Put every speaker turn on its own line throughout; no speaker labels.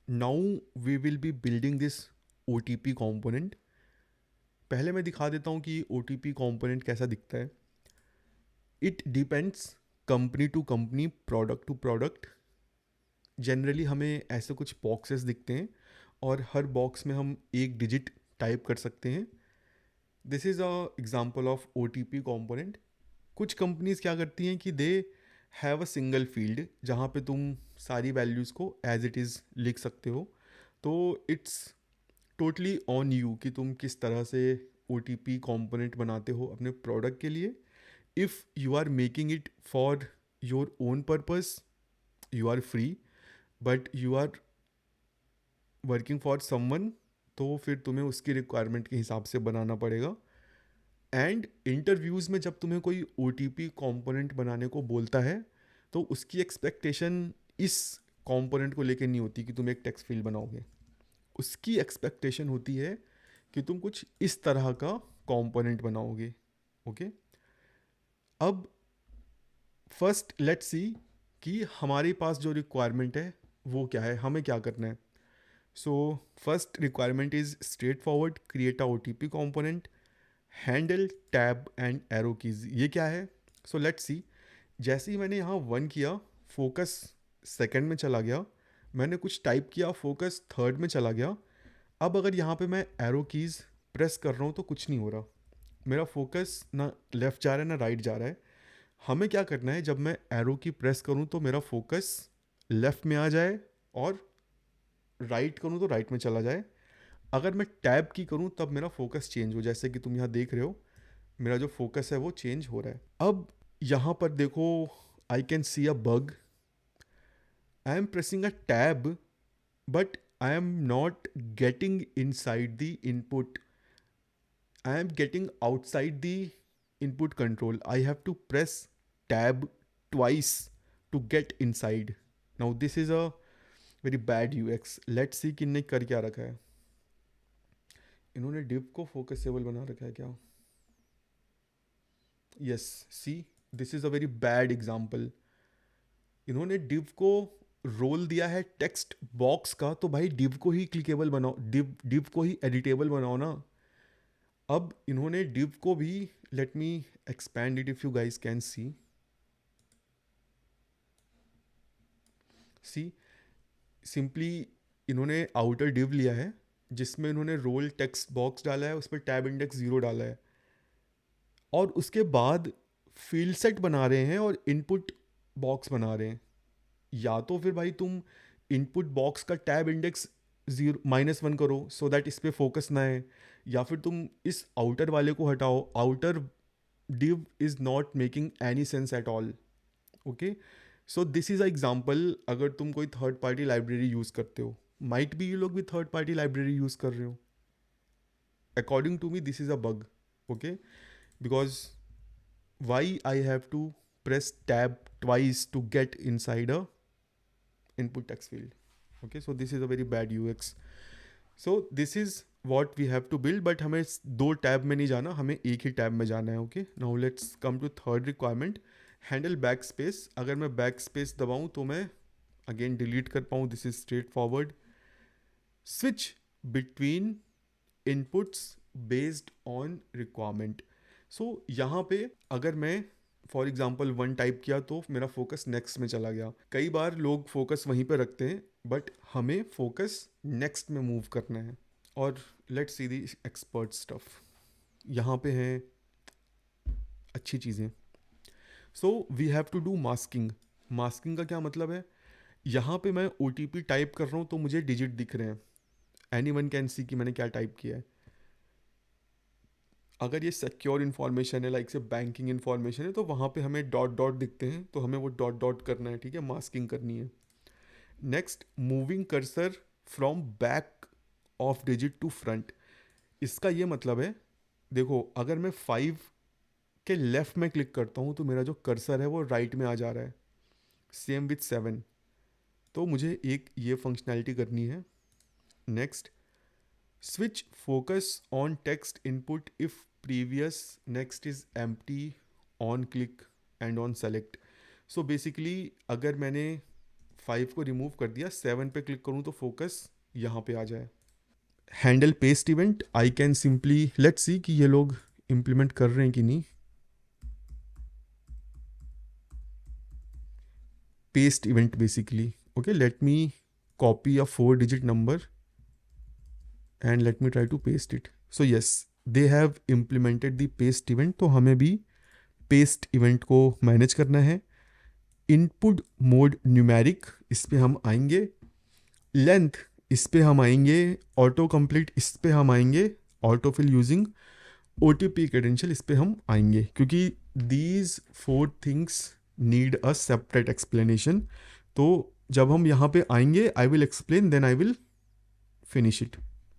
Now we will be building this O T P component. पहले मैं दिखा देता हूँ कि ओ टी पी कॉम्पोनेंट कैसा दिखता है. It depends company to company, product to product. Generally हमें ऐसे कुछ बॉक्सेस दिखते हैं और हर बॉक्स में हम एक डिजिट टाइप कर सकते हैं. This is a example of O T P component. कुछ कंपनीज क्या करती हैं कि they have a single field जहाँ पे तुम सारी वैल्यूज़ को एज इट इज़ लिख सकते हो. तो इट्स टोटली ऑन यू कि तुम किस तरह से ओ टी पी कॉम्पोनेंट बनाते हो अपने प्रोडक्ट के लिए. If you are making it for your own purpose, you are free. But you are working for someone, तो फिर तुम्हें उसकी रिक्वायरमेंट के हिसाब से बनाना पड़ेगा. एंड इंटरव्यूज़ में जब तुम्हें कोई ओ टी पी कॉम्पोनेंट बनाने को बोलता है तो उसकी एक्सपेक्टेशन इस कॉम्पोनेंट को लेकर नहीं होती कि तुम एक टेक्स्ट फील्ड बनाओगे. उसकी एक्सपेक्टेशन होती है कि तुम कुछ इस तरह का कंपोनेंट बनाओगे. ओके. अब फर्स्ट लेट्स सी कि हमारे पास जो रिक्वायरमेंट है वो क्या है, हमें क्या करना है. So first requirement is straightforward, create a O T P component, handle tab and arrow keys. ये क्या है? So let's see. जैसे ही मैंने यहाँ वन किया, फोकस सेकंड में चला गया. मैंने कुछ टाइप किया, फोकस थर्ड में चला गया. अब अगर यहाँ पे मैं एरो कीज़ प्रेस कर रहा हूँ तो कुछ नहीं हो रहा. मेरा फोकस ना लेफ़्ट जा रहा है ना राइट जा रहा है. हमें क्या करना है, जब मैं एरो की प्रेस करूँ तो मेरा फोकस लेफ़्ट में आ जाए और राइट करूँ तो राइट में चला जाए. अगर मैं टैब की करूँ तब मेरा फोकस चेंज हो, जैसे कि तुम यहाँ देख रहे हो मेरा जो फोकस है वो चेंज हो रहा है. अब यहाँ पर देखो, I can see a bug. I am pressing a tab but I am not getting inside the input. I am getting outside the input control. I have to press tab twice to get inside. Now this is a very bad UX. Let's see किन्ने कर क्या रखा है. इन्होंने div को फोकसेबल बना रखा है क्या? Yes, see, this is a very bad example. इन्होंने div को रोल दिया है टेक्स्ट बॉक्स का, तो भाई div को ही क्लिकेबल बनाओ, div को ही एडिटेबल बनाओ ना. अब इन्होंने div को भी, let me expand it if you guys can see. Simply इन्होंने आउटर डिव लिया है जिसमें इन्होंने रोल टेक्स्ट बॉक्स डाला है, उस पर टैब इंडेक्स 0 डाला है. और उसके बाद फील्ड सेट बना रहे हैं और इनपुट बॉक्स बना रहे हैं. या तो फिर भाई तुम इनपुट बॉक्स का टैब इंडेक्स 0 -1 करो सो दैट इस पर फोकस ना है. या फिर तुम इस आउटर वाले को हटाओ. Outer div is not making any sense at all. Okay. So this is a example. अगर तुम कोई थर्ड पार्टी लाइब्रेरी यूज़ करते हो, माइट भी ये लोग भी थर्ड पार्टी लाइब्रेरी यूज़ कर रहे हो. According to me this is a bug. Okay. Because why I have to press tab twice to get inside a input text field. Okay. So this is a very bad U X. So this is what we have to build. But हमें दो tab में नहीं जाना, हमें एक ही tab में जाना है. Okay. Now let's come to third requirement, handle back space. अगर मैं बैक स्पेस दबाऊँ तो मैं अगेन डिलीट कर पाऊँ. This is straightforward. Switch between inputs based on requirement. So यहाँ पे अगर मैं फॉर एग्जाम्पल वन टाइप किया तो मेरा फोकस नेक्स्ट में चला गया. कई बार लोग फोकस वहीं पे रखते हैं बट हमें फोकस नेक्स्ट में मूव करना है. और let's see the expert stuff. यहाँ पे हैं अच्छी चीज़ें. So we have to do masking. Masking का क्या मतलब है? यहाँ पे मैं ओ टी पी टाइप कर रहा हूँ तो मुझे डिजिट दिख रहे हैं. एनी वन कैन सी कि मैंने क्या टाइप किया है. अगर ये सिक्योर इन्फॉर्मेशन है, लाइक से बैंकिंग इन्फॉर्मेशन है, तो वहाँ पे हमें डॉट डॉट दिखते हैं तो हमें वो डॉट डॉट करना है. ठीक है, मास्किंग करनी है. Next, moving cursor from back of digit to front. इसका ये मतलब है, देखो अगर मैं 5 के लेफ्ट में क्लिक करता हूँ तो मेरा जो कर्सर है वो राइट में आ जा रहा है. Same with 7. तो मुझे एक ये फंक्शनैलिटी करनी है. Next, switch focus on text input if previous next is empty on click and on select. So basically अगर मैंने 5 को रिमूव कर दिया, 7 पे क्लिक करूँ तो फोकस यहाँ पे आ जाए। Handle paste event, I can simply let's see कि ये लोग इम्प्लीमेंट कर रहे हैं कि नहीं। Paste event basically, okay, let me copy a 4-digit number and let me try to paste it. So yes, they have implemented the paste event. तो हमें भी paste event को मैनेज करना है। इनपुट मोड न्यूमेरिक, इस पे हम आएंगे। लेंथ, इस पे हम आएंगे। ऑटो कंप्लीट, इस पे हम आएंगे। Auto fill using OTP credential, इस पे हम आएंगे, क्योंकि these 4 things need a separate explanation. तो जब हम यहाँ पे आएंगे, I will explain, then I will finish it.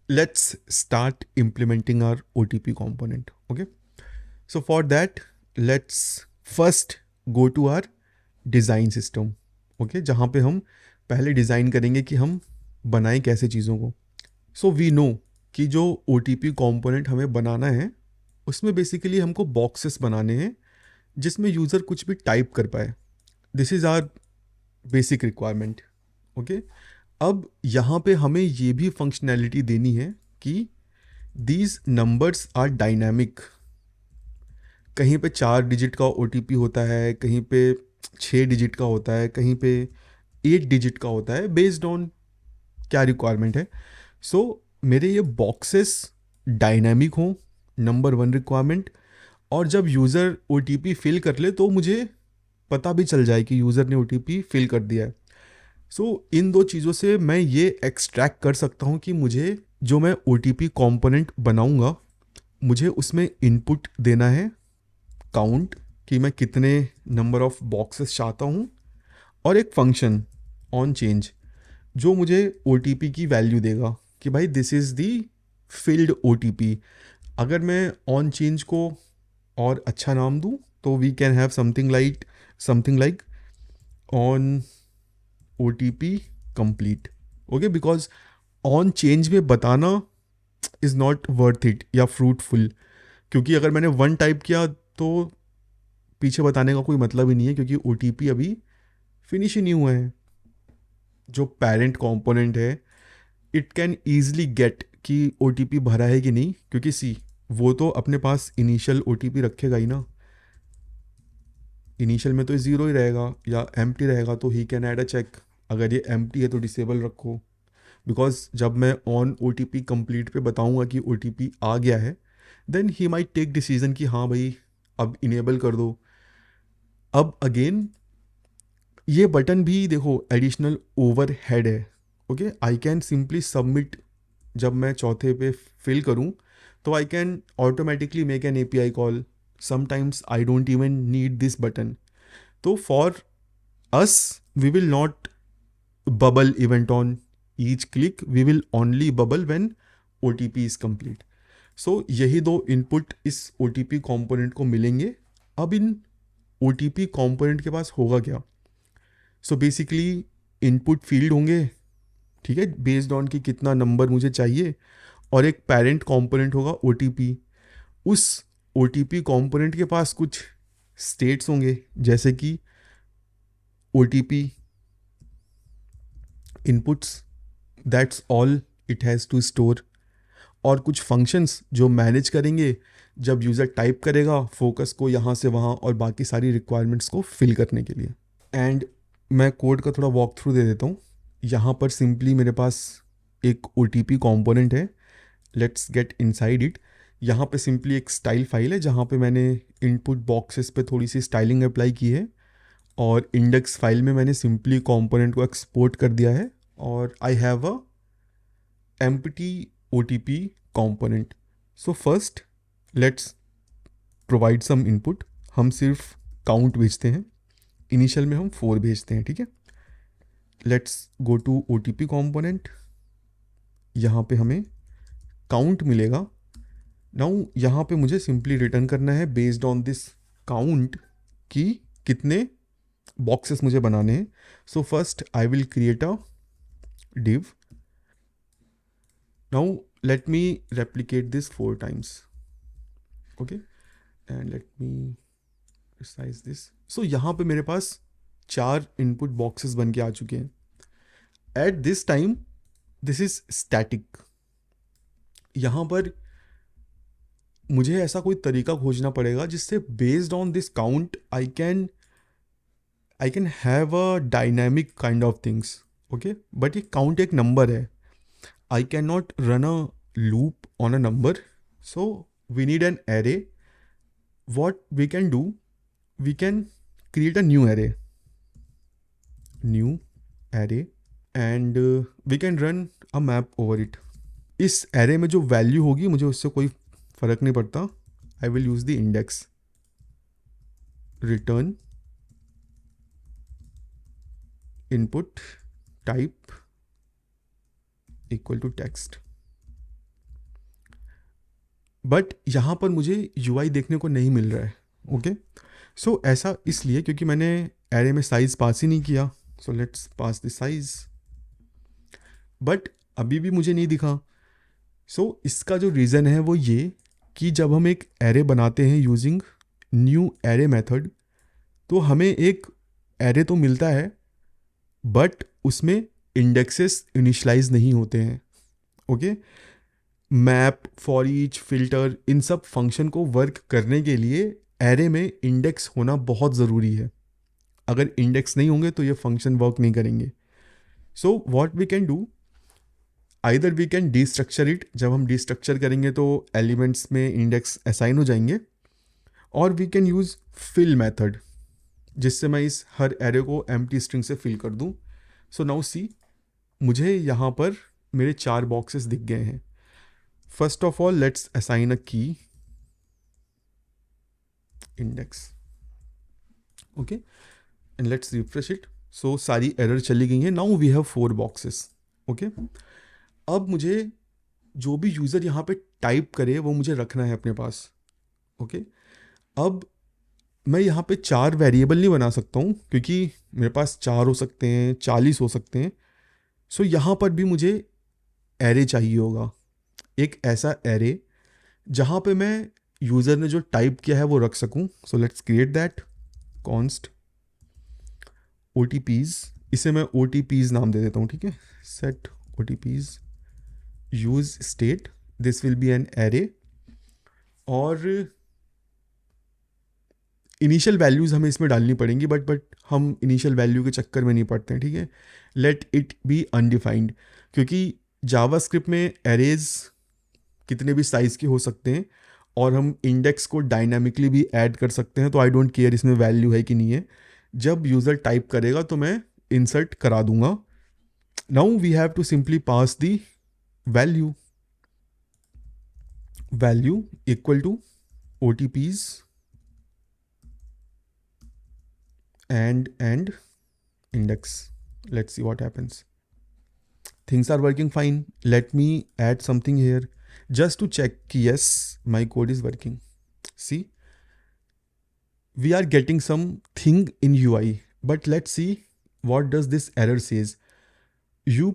Let's start implementing our OTP component. Okay. So for that, let's first go to our design system. Okay. जहाँ पे हम पहले डिज़ाइन करेंगे कि हम बनाएं कैसे चीज़ों को। So we know कि जो OTP component हमें बनाना है, उसमें बेसिकली हमको बॉक्सेस बनाने हैं जिसमें यूज़र कुछ भी टाइप कर पाए। This is our basic requirement. Okay, अब यहाँ पे हमें ये भी फंक्शनैलिटी देनी है कि दीज नंबर्स आर डायनामिक। कहीं पे 4 डिजिट का OTP होता है, कहीं पे 6 डिजिट का होता है, कहीं पे 8 डिजिट का होता है, बेस्ड ऑन क्या रिक्वायरमेंट है। सो मेरे ये बॉक्सेस डायनामिक हों, नंबर 1 रिक्वायरमेंट। और जब यूज़र OTP फिल कर ले तो मुझे पता भी चल जाए कि यूज़र ने OTP फिल कर दिया है। सो इन 2 चीज़ों से मैं ये एक्सट्रैक्ट कर सकता हूँ कि मुझे जो मैं OTP कंपोनेंट बनाऊँगा, मुझे उसमें इनपुट देना है काउंट, कि मैं कितने नंबर ऑफ बॉक्सेस चाहता हूँ, और एक फंक्शन ऑन चेंज जो मुझे OTP की वैल्यू देगा कि भाई this is the field OTP। अगर मैं ऑन चेंज को और अच्छा नाम दूँ तो we can have something like on OTP complete. Okay, because on change में बताना इज़ नॉट वर्थ इट या फ्रूटफुल, क्योंकि अगर मैंने 1 टाइप किया तो पीछे बताने का कोई मतलब ही नहीं है, क्योंकि OTP अभी फिनिश ही नहीं हुआ है। जो पेरेंट कंपोनेंट है, इट कैन ईजिली गेट कि OTP भरा है कि नहीं, क्योंकि सी वो तो अपने पास इनिशियल OTP रखेगा ही ना। इनिशियल में तो 0 ही रहेगा या एम्प्टी रहेगा, तो he can add a check. अगर ये एम्प्टी है तो डिसेबल रखो, बिकॉज जब मैं ऑन OTP कंप्लीट पे बताऊंगा कि OTP आ गया है, then he might take decision कि हाँ भाई अब इनेबल कर दो। अब अगेन ये बटन भी देखो एडिशनल ओवरहेड है। Okay, I can simply submit. जब मैं चौथे पे फिल करूँ तो I can automatically make an API call. Sometimes I don't even need this button. तो for us we will not bubble event on each click, we will only bubble when OTP is complete. So यही 2 input इस OTP component को मिलेंगे। अब इन OTP component के पास होगा क्या? So basically input field होंगे, ठीक है, बेस्ड ऑन कि कितना नंबर मुझे चाहिए, और एक पेरेंट कंपोनेंट होगा OTP। उस OTP कंपोनेंट के पास कुछ स्टेट्स होंगे, जैसे कि OTP inputs, that's all it has to store, और कुछ फंक्शंस जो मैनेज करेंगे जब यूज़र टाइप करेगा फोकस को यहाँ से वहाँ, और बाकी सारी रिक्वायरमेंट्स को फिल करने के लिए। एंड मैं कोड का थोड़ा वॉक थ्रू दे देता हूँ। यहाँ पर सिंपली मेरे पास एक OTP कंपोनेंट है, लेट्स गेट इनसाइड इट। यहाँ पे सिंपली एक स्टाइल फाइल है जहाँ पे मैंने इनपुट बॉक्सेस पे थोड़ी सी स्टाइलिंग अप्लाई की है, और इंडेक्स फाइल में मैंने सिंपली कंपोनेंट को एक्सपोर्ट कर दिया है, और I have a empty OTP component. So first let's provide some input. हम सिर्फ काउंट भेजते हैं, इनिशियल में हम 4 भेजते हैं, ठीक है। Let's go to OTP component। यहाँ पे हमें काउंट मिलेगा। नाउ यहाँ पे मुझे सिंपली रिटर्न करना है बेस्ड ऑन दिस काउंट कि कितने बॉक्सेस मुझे बनाने हैं। सो first I will create a div. Now let me replicate this 4 times. Okay, and let me resize this. So यहाँ पे मेरे पास 4 इनपुट बॉक्सेस बन के आ चुके हैं. At this time this is static. यहाँ पर मुझे ऐसा कोई तरीका खोजना पड़ेगा जिससे based on this count I can have a dynamic kind of things. Okay, but ये काउंट एक नंबर है. I can not run a loop on a number. So we need an array. What we can do, we can create a new array and we can run a map over it. इस array में जो value होगी मुझे उससे कोई फ़र्क नहीं पड़ता. I will use the index. Return input type equal to text. But यहाँ पर मुझे UI देखने को नहीं मिल रहा है. ओके, सो ऐसा इसलिए क्योंकि मैंने एरे में साइज़ पास ही नहीं किया. So let's pass the size, but अभी भी मुझे नहीं दिखा. सो इसका जो रीज़न है वो ये कि जब हम एक एरे बनाते हैं यूजिंग न्यू एरे मेथड, तो हमें एक एरे तो मिलता है बट उसमें इंडेक्सेस इनिशलाइज नहीं होते हैं. Okay, map, for each, filter, इन सब फंक्शन को वर्क करने के लिए एरे में इंडेक्स होना बहुत ज़रूरी है. अगर इंडेक्स नहीं होंगे तो ये फंक्शन वर्क नहीं करेंगे. So what we can do, either we can destructure it. जब हम डिस्ट्रक्चर करेंगे तो एलिमेंट्स में इंडेक्स असाइन हो जाएंगे. और we can use fill method, जिससे मैं इस हर एरे को एम्प्टी स्ट्रिंग से फिल कर दूं. सो नाउ सी, मुझे यहाँ पर मेरे 4 बॉक्सेस दिख गए हैं. First of all let's assign a key index. Okay, and let's refresh it. So सारी एरर चली गई हैं. Now we have 4 boxes. Okay, अब मुझे जो भी यूज़र यहाँ पे टाइप करे वो मुझे रखना है अपने पास. ओके, अब मैं यहाँ पे 4 वेरिएबल नहीं बना सकता हूँ क्योंकि मेरे पास 4 हो सकते हैं, 40 हो सकते हैं. सो यहाँ पर भी मुझे एरे चाहिए होगा, एक ऐसा एरे जहाँ पे मैं यूज़र ने जो टाइप किया है वो रख सकूँ. सो let's create that. Const OTPs, इसे मैं OTPs नाम दे देता हूँ. ठीक है, set OTPs, use state, this will be an array. और इनिशियल वैल्यूज़ हमें इसमें डालनी पड़ेंगी, बट हम इनिशियल वैल्यू के चक्कर में नहीं पड़ते हैं. ठीक है, लेट इट बी अनडिफाइंड, क्योंकि जावास्क्रिप्ट में एरेज कितने भी साइज़ के हो सकते हैं और हम इंडेक्स को डायनामिकली भी ऐड कर सकते हैं. तो आई डोंट केयर इसमें वैल्यू है कि नहीं है. जब यूज़र टाइप करेगा तो मैं इंसर्ट करा दूंगा. Now we have to simply pass the value equal to OTPs and index. Let's see what happens. Things are working fine. Let me add something here just to check yes, my code is working. See, we are getting something in UI, but let's see what does this error says. You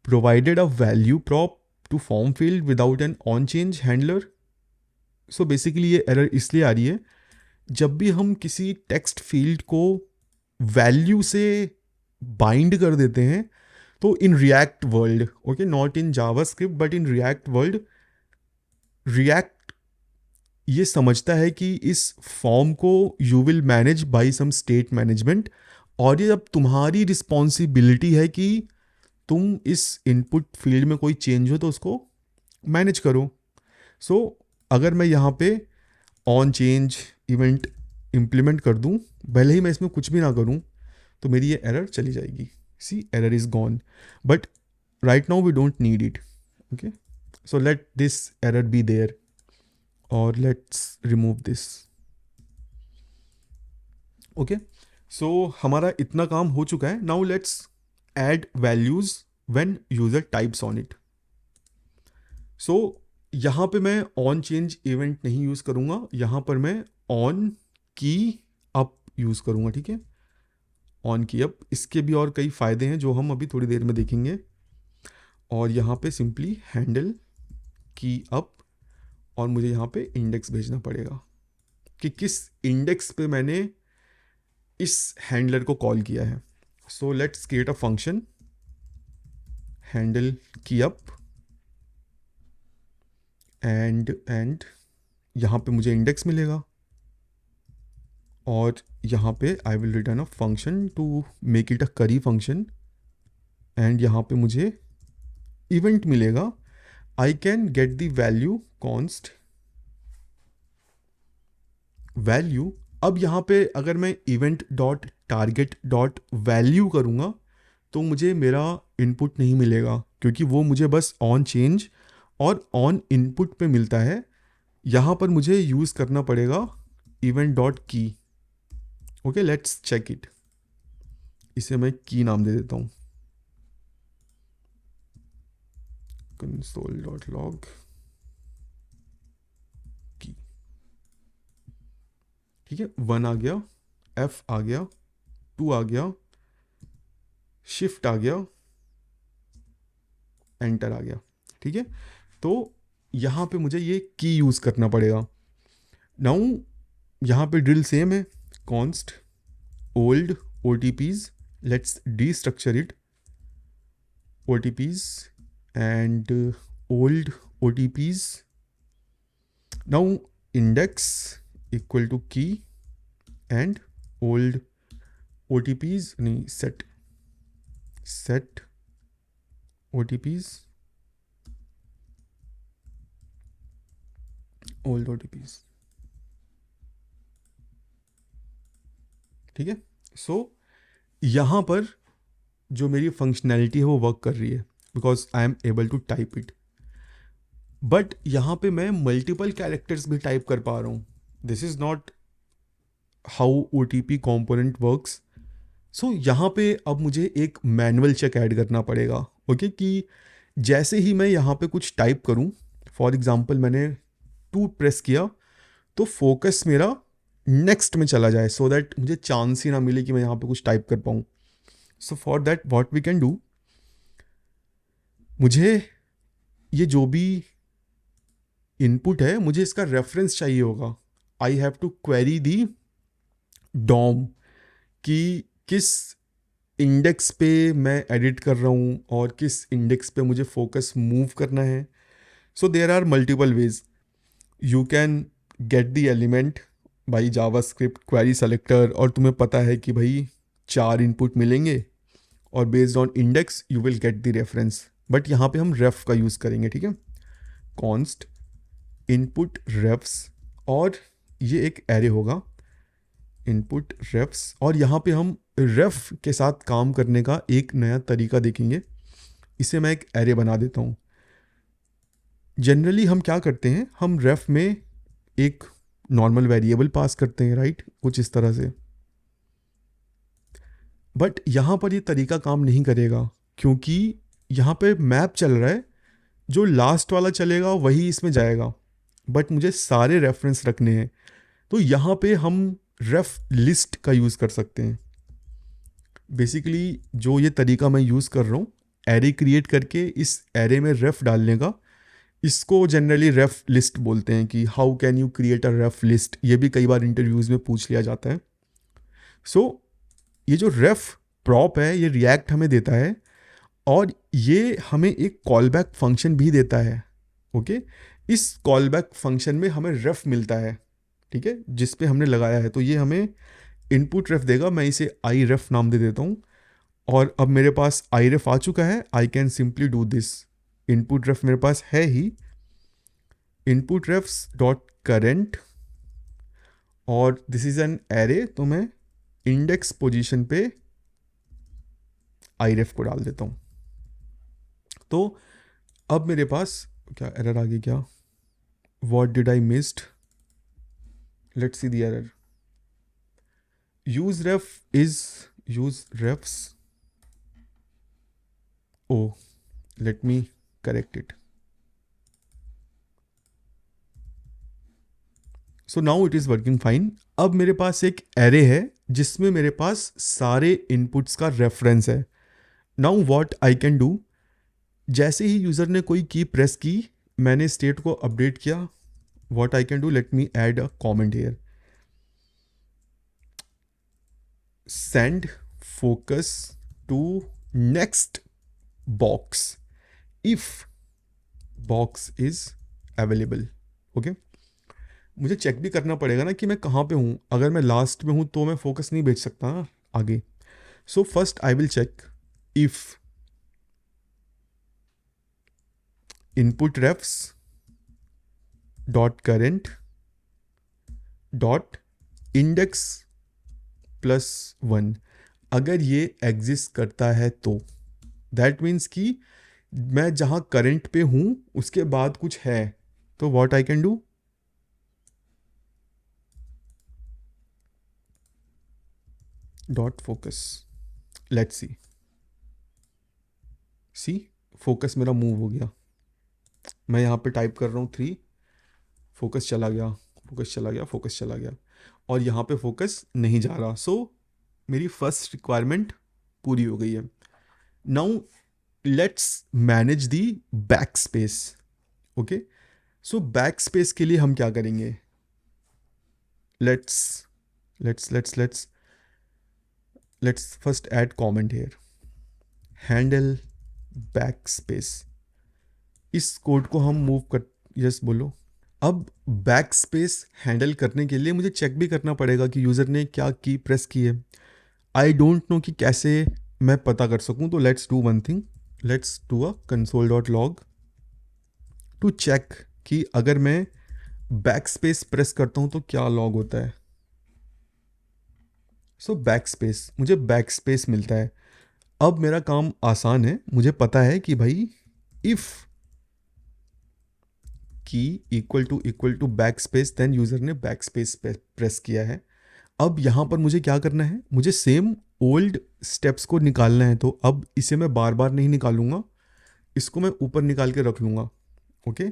provided a value prop to form field without an on change handler. So basically ये error इसलिए आ रही है जब भी हम किसी text field को value से बाइंड कर देते हैं तो in React world, okay, not in JavaScript but in React world, React ये समझता है कि इस फॉर्म को you will manage by some state management, और ये अब तुम्हारी रिस्पॉन्सिबिलिटी है कि तुम इस इनपुट फील्ड में कोई चेंज हो तो उसको मैनेज करो. सो अगर मैं यहाँ पे ऑन चेंज इवेंट इम्प्लीमेंट कर दूँ, भले ही मैं इसमें कुछ भी ना करूँ, तो मेरी ये एरर चली जाएगी. See, error is gone, but right now we don't need it. Okay, so let this error be there और let's remove this. Okay, so हमारा इतना काम हो चुका है. Now let's add values when user types on it. So यहाँ पे मैं ऑन चेंज इवेंट नहीं यूज़ करूँगा, यहाँ पर मैं ऑन की अप यूज़ करूँगा. ठीक है, ऑन की अप. इसके भी और कई फ़ायदे हैं जो हम अभी थोड़ी देर में देखेंगे. और यहाँ पे सिंपली हैंडल की अप, और मुझे यहाँ पे इंडेक्स भेजना पड़ेगा कि किस इंडेक्स पे मैंने इस हैंडलर को कॉल किया है. So let's create a function handle key up and यहाँ पे मुझे इंडेक्स मिलेगा और यहाँ पे I will return a function to make it a curry function and यहाँ पे मुझे इवेंट मिलेगा. I can get the value const value. अब यहाँ पे अगर मैं event dot target dot value करूँगा तो मुझे मेरा इनपुट नहीं मिलेगा, क्योंकि वो मुझे बस ऑन चेंज और ऑन इनपुट पे मिलता है. यहाँ पर मुझे यूज़ करना पड़ेगा event dot key. Okay, let's check it. इसे मैं की नाम दे देता हूँ, console.log की. ठीक है, 1 आ गया, F आ गया, 2 आ गया, शिफ्ट आ गया, एंटर आ गया. ठीक है, तो यहाँ पे मुझे ये की यूज़ करना पड़ेगा. नाउ यहाँ पे ड्रिल सेम है, const old OTPs. Let's destructure it. OTPs and old OTPs. Now index equal to key and old OTPs नहीं set OTPs old OTPs. ठीक है, सो यहाँ पर जो मेरी फंक्शनैलिटी है वो वर्क कर रही है because I am able to type it. But यहाँ पे मैं मल्टीपल कैरेक्टर्स भी टाइप कर पा रहा हूँ. This is not how OTP component works. So यहाँ पे अब मुझे एक मैनुअल चेक ऐड करना पड़ेगा. ओके, कि जैसे ही मैं यहाँ पे कुछ टाइप करूँ, फॉर एग्जांपल मैंने 2 प्रेस किया तो फोकस मेरा नेक्स्ट में चला जाए, सो दैट मुझे चांस ही ना मिले कि मैं यहाँ पे कुछ टाइप कर पाऊँ. So for that what we can do, मुझे ये जो भी इनपुट है मुझे इसका रेफरेंस चाहिए होगा. I have to query the DOM कि किस इंडेक्स पे मैं एडिट कर रहा हूँ और किस इंडेक्स पे मुझे फोकस मूव करना है. So there are multiple ways. You can get the element by JavaScript query selector और तुम्हें पता है कि भाई 4 इनपुट मिलेंगे और based on index you will get the reference. But यहाँ पे हम रेफ का यूज़ करेंगे. ठीक है, कॉन्स्ट इनपुट रेफ्स और ये एक एरे होगा इनपुट रेफ्स. और यहाँ पे हम रेफ के साथ काम करने का एक नया तरीका देखेंगे. इसे मैं एक एरे बना देता हूँ. जनरली हम क्या करते हैं, हम रेफ में एक नॉर्मल वेरिएबल पास करते हैं, राइट, कुछ इस तरह से. बट यहाँ पर ये तरीका काम नहीं करेगा क्योंकि यहाँ पे मैप चल रहा है, जो लास्ट वाला चलेगा वही इसमें जाएगा. बट मुझे सारे रेफरेंस रखने हैं, तो यहाँ पे हम रेफ लिस्ट का यूज़ कर सकते हैं. बेसिकली जो ये तरीका मैं यूज़ कर रहा हूँ, एरे क्रिएट करके इस एरे में रेफ डालने का, इसको जनरली रेफ लिस्ट बोलते हैं. कि how can you create a ref list, ये भी कई बार इंटरव्यूज़ में पूछ लिया जाता है. सो ये जो रेफ प्रॉप है ये रिएक्ट हमें देता है और ये हमें एक कॉल बैक फंक्शन भी देता है. ओके, इस कॉल बैक फंक्शन में हमें रेफ मिलता है, ठीक है, जिस पे हमने लगाया है. तो ये हमें इनपुट रेफ देगा. मैं इसे आई रेफ नाम दे देता हूँ और अब मेरे पास आई रेफ आ चुका है. I can simply do this. Input ref मेरे पास है ही, इनपुट रेफ्स डॉट करेंट और दिस इज एन एरे. तो मैं इंडेक्स पोजीशन पे आई रेफ को डाल देता हूँ. तो अब मेरे पास क्या एरर आ गई, क्या what did I missed, let's see the error. use ref is use refs. Oh, let me correct it. So now it is working fine. अब मेरे पास एक एरे है जिसमें मेरे पास सारे इनपुट्स का रेफरेंस है. Now what I can do, जैसे ही यूज़र ने कोई की प्रेस की, मैंने स्टेट को अपडेट किया, what I can do, let me add a comment here. send focus to next box if box is available. Okay, मुझे चेक भी करना पड़ेगा ना कि मैं कहाँ पे हूँ. अगर मैं लास्ट में हूँ तो मैं फोकस नहीं भेज सकता ना आगे. So first I will check if input refs dot current dot index +1 अगर ये एग्जिस्ट करता है तो दैट मीन्स कि मैं जहाँ करंट पे हूँ उसके बाद कुछ है. तो what I can do, dot focus. Let's C focus मेरा मूव हो गया. मैं यहाँ पे टाइप कर रहा हूँ 3, फोकस चला गया, फोकस चला गया, फोकस चला गया, और यहाँ पे फोकस नहीं जा रहा. सो मेरी फर्स्ट रिक्वायरमेंट पूरी हो गई है. Now let's manage the back space. Okay, so back space के लिए हम क्या करेंगे, let's first aid comment here, handle back space. इस कोड को हम मूव कर, यस बोलो. अब बैक स्पेस हैंडल करने के लिए मुझे चेक भी करना पड़ेगा कि यूज़र ने क्या की प्रेस की है. आई डोंट नो कि कैसे मैं पता कर सकूं. तो let's do one thing, let's do a console.log to check कि अगर मैं बैक स्पेस प्रेस करता हूं तो क्या लॉग होता है. सो बैक स्पेस, मुझे बैक स्पेस मिलता है. अब मेरा काम आसान है, मुझे पता है कि भाई if key equal to backspace then user ने बैक स्पेस प्रेस किया है. अब यहाँ पर मुझे क्या करना है, मुझे सेम ओल्ड स्टेप्स को निकालना है. तो अब इसे मैं बार बार नहीं निकालूंगा, इसको मैं ऊपर निकाल के रख लूँगा. ओके,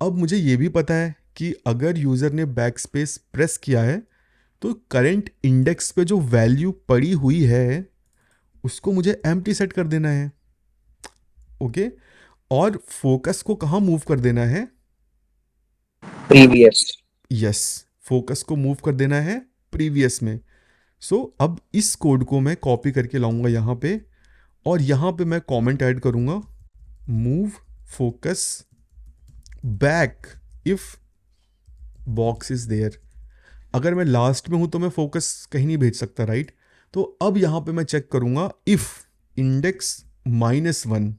अब मुझे ये भी पता है कि अगर यूज़र ने बैक स्पेस प्रेस किया है तो करंट इंडेक्स पे जो वैल्यू पड़ी हुई है उसको मुझे एम्प्टी सेट कर देना है. ओके, और फोकस को कहाँ मूव कर देना है,
प्रीवियस.
यस, फोकस को मूव कर देना है प्रीवियस में. सो अब इस कोड को मैं कॉपी करके लाऊंगा यहाँ पे, और यहाँ पे मैं कमेंट ऐड करूँगा, move focus back if box is there. अगर मैं लास्ट में हूँ तो मैं फोकस कहीं नहीं भेज सकता, राइट. तो अब यहाँ पे मैं चेक करूँगा इफ इंडेक्स -1,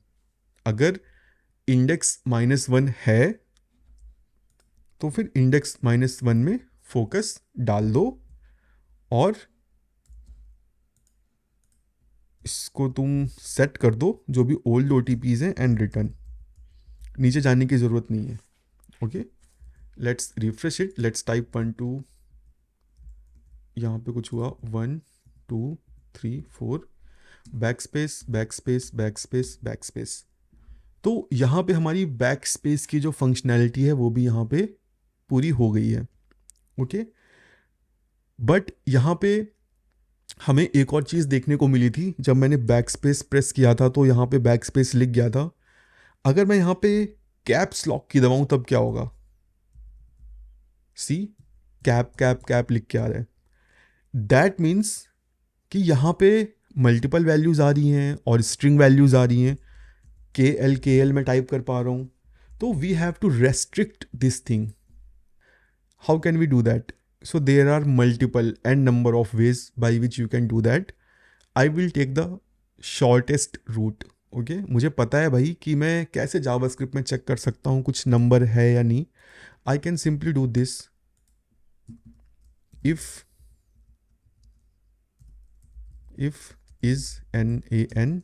अगर इंडेक्स -1 है तो फिर इंडेक्स -1 में फोकस डाल दो, और इसको तुम सेट कर दो जो भी ओल्ड OTPs हैं एंड रिटर्न. नीचे जाने की ज़रूरत नहीं है. Okay, let's refresh it, let's type 1 2, यहाँ पे कुछ हुआ 1 2 3 4, back space back space back space back space. तो यहाँ पे हमारी बैक स्पेस की जो फंक्शनैलिटी है वो भी यहाँ पे पूरी हो गई है. ओके, बट यहाँ पे हमें एक और चीज़ देखने को मिली थी. जब मैंने बैक स्पेस प्रेस किया था तो यहाँ पे बैक स्पेस लिख गया था. अगर मैं यहाँ पे कैप्स लॉक की दबाऊँ तब क्या होगा, सी कैप कैप कैप लिख के आ रहा है. दैट मीन्स कि यहाँ पे मल्टीपल वैल्यूज़ आ रही हैं और स्ट्रिंग वैल्यूज़ आ रही हैं. के एल मैं टाइप कर पा रहा हूँ. तो we have to restrict this thing. How can we do that? So there are multiple and number of ways by which you can do that. I will take the shortest route. Okay, मुझे पता है भाई कि मैं कैसे JavaScript में check कर सकता हूँ कुछ नंबर है या नहीं. आई can simply do this, if is NaN.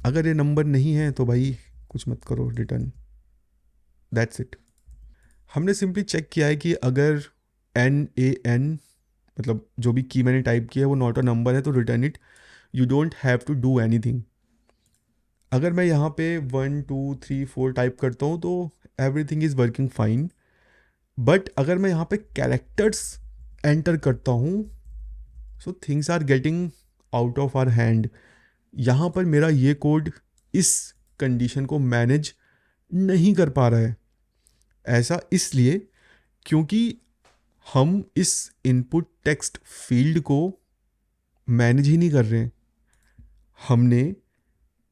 अगर ये नंबर नहीं है तो भाई कुछ मत करो, रिटर्न. That's it. हमने सिंपली चेक किया है कि अगर NaN मतलब जो भी की मैंने टाइप किया है वो नॉट अ नंबर है तो return it. You don't have to do anything. अगर मैं यहाँ पे 1 2 3 4 टाइप करता हूँ तो everything is working fine. But अगर मैं यहाँ पे कैरेक्टर्स एंटर करता हूँ so things are getting out of our hand. यहाँ पर मेरा ये कोड इस कंडीशन को मैनेज नहीं कर पा रहा है. ऐसा इसलिए क्योंकि हम इस इनपुट टेक्स्ट फील्ड को मैनेज ही नहीं कर रहे हैं। हमने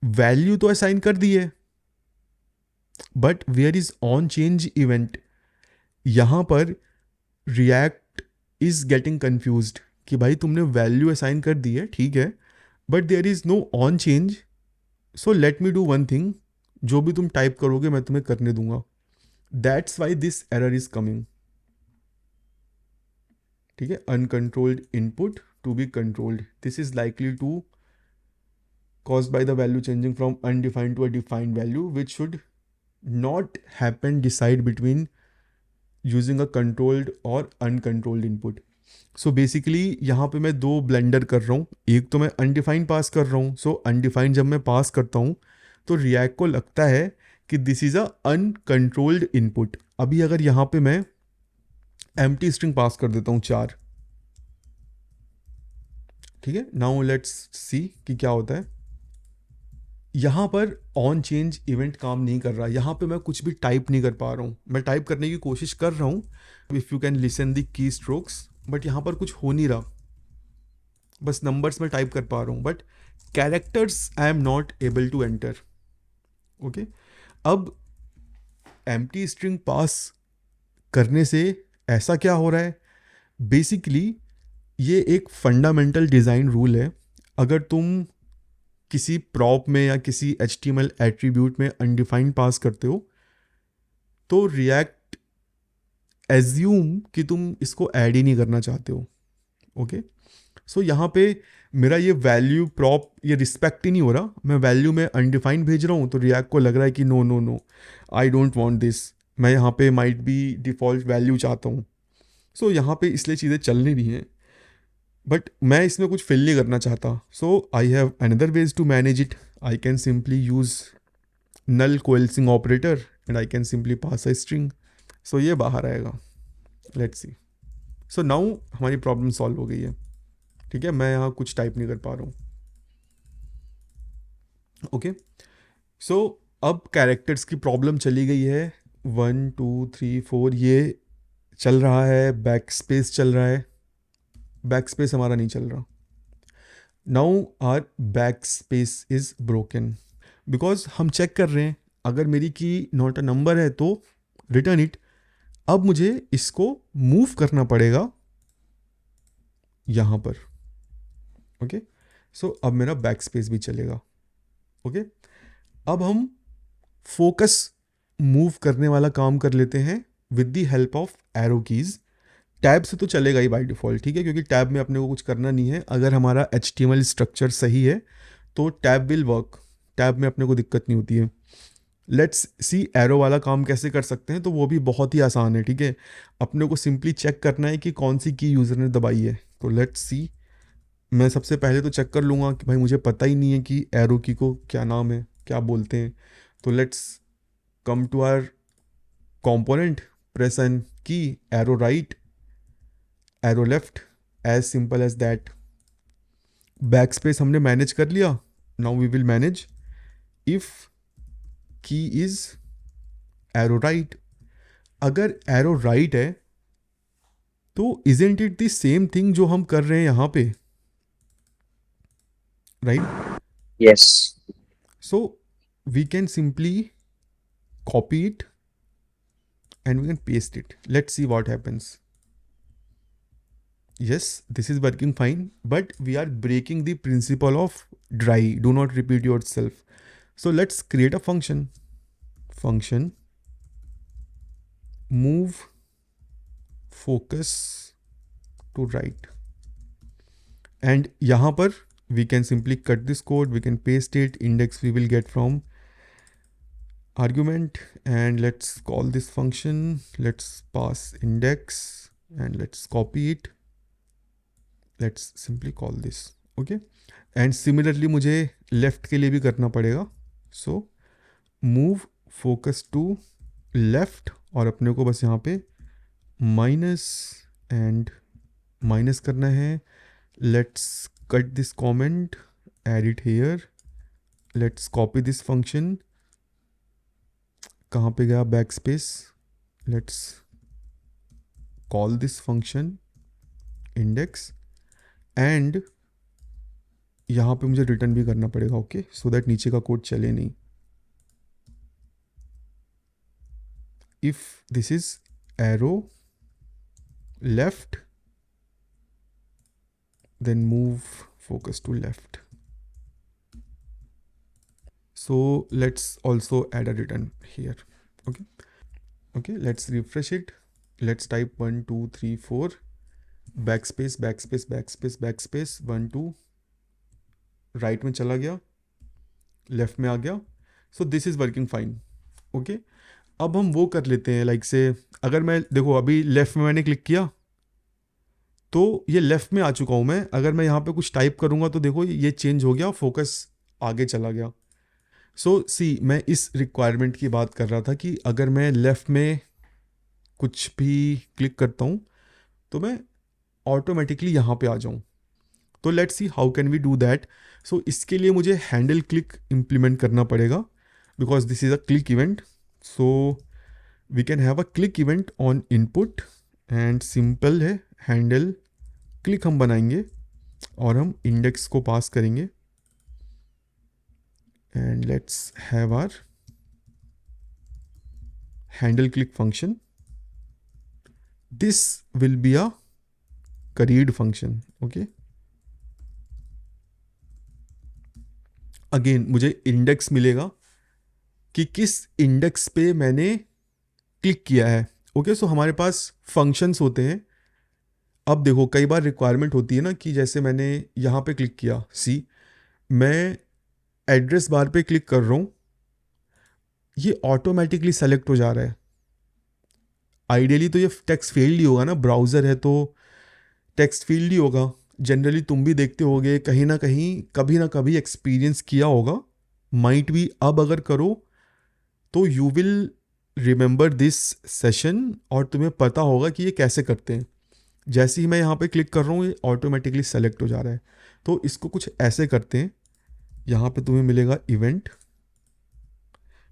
वैल्यू तो असाइन कर दी है, but where is on change event? यहाँ पर रिएक्ट इज गेटिंग कन्फ्यूज्ड कि भाई तुमने वैल्यू असाइन कर दी है, ठीक है, but there is no on change. So let me do one thing, जो भी तुम टाइप करोगे मैं तुम्हें करने दूंगा। That's why this error is coming. ठीक है, uncontrolled input to be controlled, this is likely to caused by the value changing from undefined to a defined value, which should not happen decide between using a controlled or uncontrolled input. So basically यहाँ पे मैं दो blender कर रहा हूँ, एक तो मैं अनडिफाइंड पास कर रहा हूँ। सो अनडिफाइंड जब मैं पास करता हूँ तो रिएक्ट को लगता है कि this is a uncontrolled input. अभी अगर यहाँ पे मैं एम्प्टी स्ट्रिंग पास कर देता हूँ 4, ठीक है, नाउ लेट्स सी कि क्या होता है। यहाँ पर ऑन चेंज इवेंट काम नहीं कर रहा, यहाँ पे मैं कुछ भी टाइप नहीं कर पा रहा हूँ। मैं टाइप करने की कोशिश कर रहा हूँ, if you can listen the key strokes, but यहाँ पर कुछ हो नहीं रहा, बस नंबर्स में टाइप कर पा रहा हूँ, but characters I am not able to enter. Okay, अब एम्प्टी स्ट्रिंग पास करने से ऐसा क्या हो रहा है? बेसिकली ये एक फंडामेंटल डिज़ाइन रूल है। अगर तुम किसी प्रॉप में या किसी HTML एट्रीब्यूट में अनडिफाइंड पास करते हो तो रिएक्ट एज्यूम कि तुम इसको ऐड ही नहीं करना चाहते हो। ओके, सो यहाँ पे मेरा ये वैल्यू प्रॉप ये रिस्पेक्ट ही नहीं हो रहा, मैं वैल्यू में अनडिफाइंड भेज रहा हूँ तो रिएक्ट को लग रहा है कि no no no, I don't want this, मैं यहाँ पे माइट बी डिफ़ॉल्ट वैल्यू चाहता हूँ। सो यहाँ पे इसलिए चीज़ें चल नहीं रही हैं, बट मैं इसमें कुछ फिल नहीं करना चाहता। So I have another ways to manage it. I can simply use null coalescing operator and I can simply pass a string. So ये बाहर आएगा, लेट्स सी। सो नाउ हमारी प्रॉब्लम सॉल्व हो गई है। ठीक है, मैं यहाँ कुछ टाइप नहीं कर पा रहा हूँ। ओके, सो अब कैरेक्टर्स की प्रॉब्लम चली गई है। 1 2 3 4 ये चल रहा है, बैक स्पेस चल रहा है, बैक स्पेस हमारा नहीं चल रहा। Now our backspace is broken because हम चेक कर रहे हैं अगर मेरी की नॉट अ नंबर है तो रिटर्न इट। अब मुझे इसको मूव करना पड़ेगा यहाँ पर। ओके, सो अब मेरा बैक स्पेस भी चलेगा। ओके, अब हम फोकस मूव करने वाला काम कर लेते हैं with the help of arrow keys. Tab से तो चलेगा ही बाय डिफ़ॉल्ट, ठीक है, क्योंकि टैब में अपने को कुछ करना नहीं है। अगर हमारा HTML स्ट्रक्चर सही है तो टैब विल वर्क, टैब में अपने को दिक्कत नहीं होती है। लेट्स सी एरो वाला काम कैसे कर सकते हैं, तो वो भी बहुत ही आसान है। ठीक है, अपने को सिंपली चेक करना है कि कौन सी की यूज़र ने दबाई है। तो लेट्स सी, मैं सबसे पहले तो चेक कर लूँगा कि भाई मुझे पता ही नहीं है कि एरो की को क्या नाम है, क्या बोलते हैं। तो let's come to our component, press an key, arrow right, arrow left, as simple as that। backspace हमने मैनेज कर लिया। Now we will manage if key is arrow right. अगर एरो राइट है तो isn't it the same thing जो हम कर रहे हैं यहाँ पे, right?
Yes.
So we can simply copy it and we can paste it. Let's see what happens. Yes, this is working fine, but we are breaking the principle of dry, do not repeat yourself. So let's create a function move focus to right, and यहाँ पर we can simply cut this code, we can paste it, index we will get from argument, and let's call this function, let's pass index and let's copy it, let's simply call this। okay, and similarly मुझे left के लिए भी करना पड़ेगा। So move focus to left, और अपने को बस यहाँ पे माइनस एंड माइनस करना है। Let's cut this comment, add it here, let's copy this function. कहाँ पे गया backspace? Let's call this function index, and यहाँ पे मुझे रिटर्न भी करना पड़ेगा, ओके, सो दैट नीचे का कोड चले नहीं. If this is arrow left, then move focus to left. So let's also add a return here. Okay, let's refresh it. Let's type 1 2 3 4 backspace backspace backspace backspace 1 2, right में चला गया, left में आ गया. सो this is working fine. Okay, अब हम वो कर लेते हैं, लाइक से अगर मैं देखो अभी लेफ्ट में मैंने क्लिक किया तो ये लेफ्ट में आ चुका हूँ मैं. अगर मैं यहाँ पे कुछ टाइप करूँगा तो देखो ये चेंज हो गया, फोकस आगे चला गया. सो सी, मैं इस रिक्वायरमेंट की बात कर रहा था कि अगर मैं लेफ़्ट में कुछ भी क्लिक करता हूँ तो मैं ऑटोमेटिकली यहाँ पे आ जाऊँ. तो let's see how can we do that. So इसके लिए मुझे हैंडल क्लिक इम्प्लीमेंट करना पड़ेगा, because this is a click event. So we can have a click event on input and simple है, हैंडल क्लिक हम बनाएंगे और हम इंडेक्स को पास करेंगे. And let's have our handle click function. This will be a read function. Okay, again मुझे index मिलेगा कि किस इंडेक्स पे मैंने क्लिक किया है. ओके, सो हमारे पास फंक्शंस होते हैं. अब देखो कई बार रिक्वायरमेंट होती है ना कि जैसे मैंने यहाँ पे क्लिक किया, सी मैं एड्रेस बार पे क्लिक कर रहा हूँ, ये ऑटोमेटिकली सेलेक्ट हो जा रहा है. आइडियली तो ये टेक्स्ट फील्ड ही होगा ना, ब्राउज़र है तो टेक्स्ट फील्ड ही होगा. जनरली तुम भी देखते होगे कहीं कभी ना कभी एक्सपीरियंस किया होगा, माइट भी अब अगर करो तो you will remember this session और तुम्हें पता होगा कि ये कैसे करते हैं. जैसे ही मैं यहाँ पे क्लिक कर रहा हूँ ये ऑटोमेटिकली सेलेक्ट हो जा रहा है. तो इसको कुछ ऐसे करते हैं, यहाँ पे तुम्हें मिलेगा event.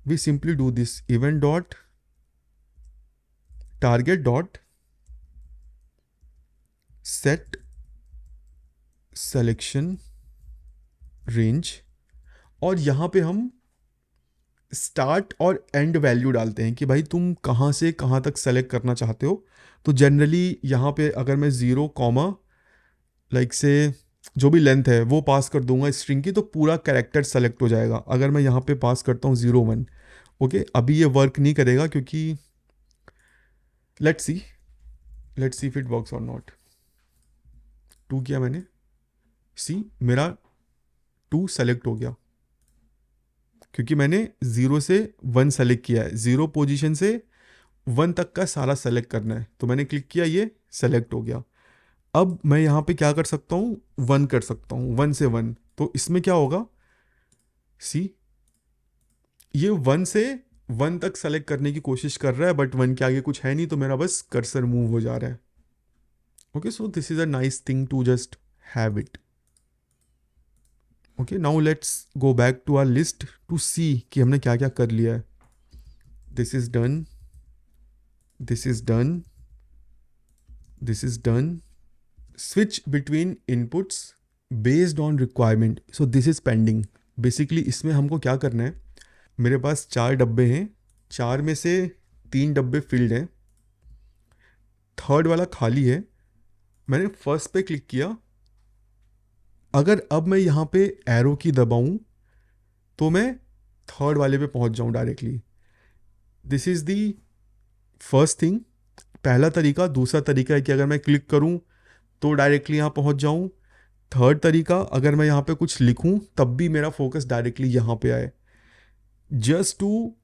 We simply do this event dot target dot set selection range, और यहाँ पे हम स्टार्ट और एंड वैल्यू डालते हैं कि भाई तुम कहाँ से कहाँ तक सेलेक्ट करना चाहते हो. तो जनरली यहाँ पे अगर मैं 0 कॉमा लाइक से जो भी लेंथ है वो पास कर दूंगा स्ट्रिंग की, तो पूरा कैरेक्टर सेलेक्ट हो जाएगा. अगर मैं यहाँ पे पास करता हूँ 0 1, ओके, अभी ये वर्क नहीं करेगा क्योंकि let's see if it works और नॉट. 2 किया मैंने, सी मेरा 2 सेलेक्ट हो गया क्योंकि मैंने 0 से 1 सेलेक्ट किया है. 0 पोजीशन से 1 तक का सारा सेलेक्ट करना है, तो मैंने क्लिक किया, ये सेलेक्ट हो गया. अब मैं यहाँ पे क्या कर सकता हूँ, 1 कर सकता हूँ, 1 से 1. तो इसमें क्या होगा, सी ये 1 से 1 तक सेलेक्ट करने की कोशिश कर रहा है, बट 1 के आगे कुछ है नहीं, तो मेरा बस कर्सर मूव हो जा रहा है. Okay, so this is a nice thing to just have it. Okay, now let's go back to our list to see कि हमने क्या क्या कर लिया है. This is done, this is done, this is done. Switch between inputs based on requirement, so this is pending. Basically इसमें हमको क्या करना है, मेरे पास 4 डब्बे हैं, 4 में से 3 डब्बे फिल्ड हैं, थर्ड वाला खाली है. मैंने फर्स्ट पे क्लिक किया, अगर अब मैं यहाँ पे एरो की दबाऊँ तो मैं थर्ड वाले पे पहुँच जाऊँ directly. This is the first thing, पहला तरीका. दूसरा तरीका है कि अगर मैं क्लिक करूँ तो डायरेक्टली यहाँ पहुँच जाऊँ. थर्ड तरीका, अगर मैं यहाँ पे कुछ लिखूँ तब भी मेरा फोकस डायरेक्टली यहाँ पे आए, जस्ट टू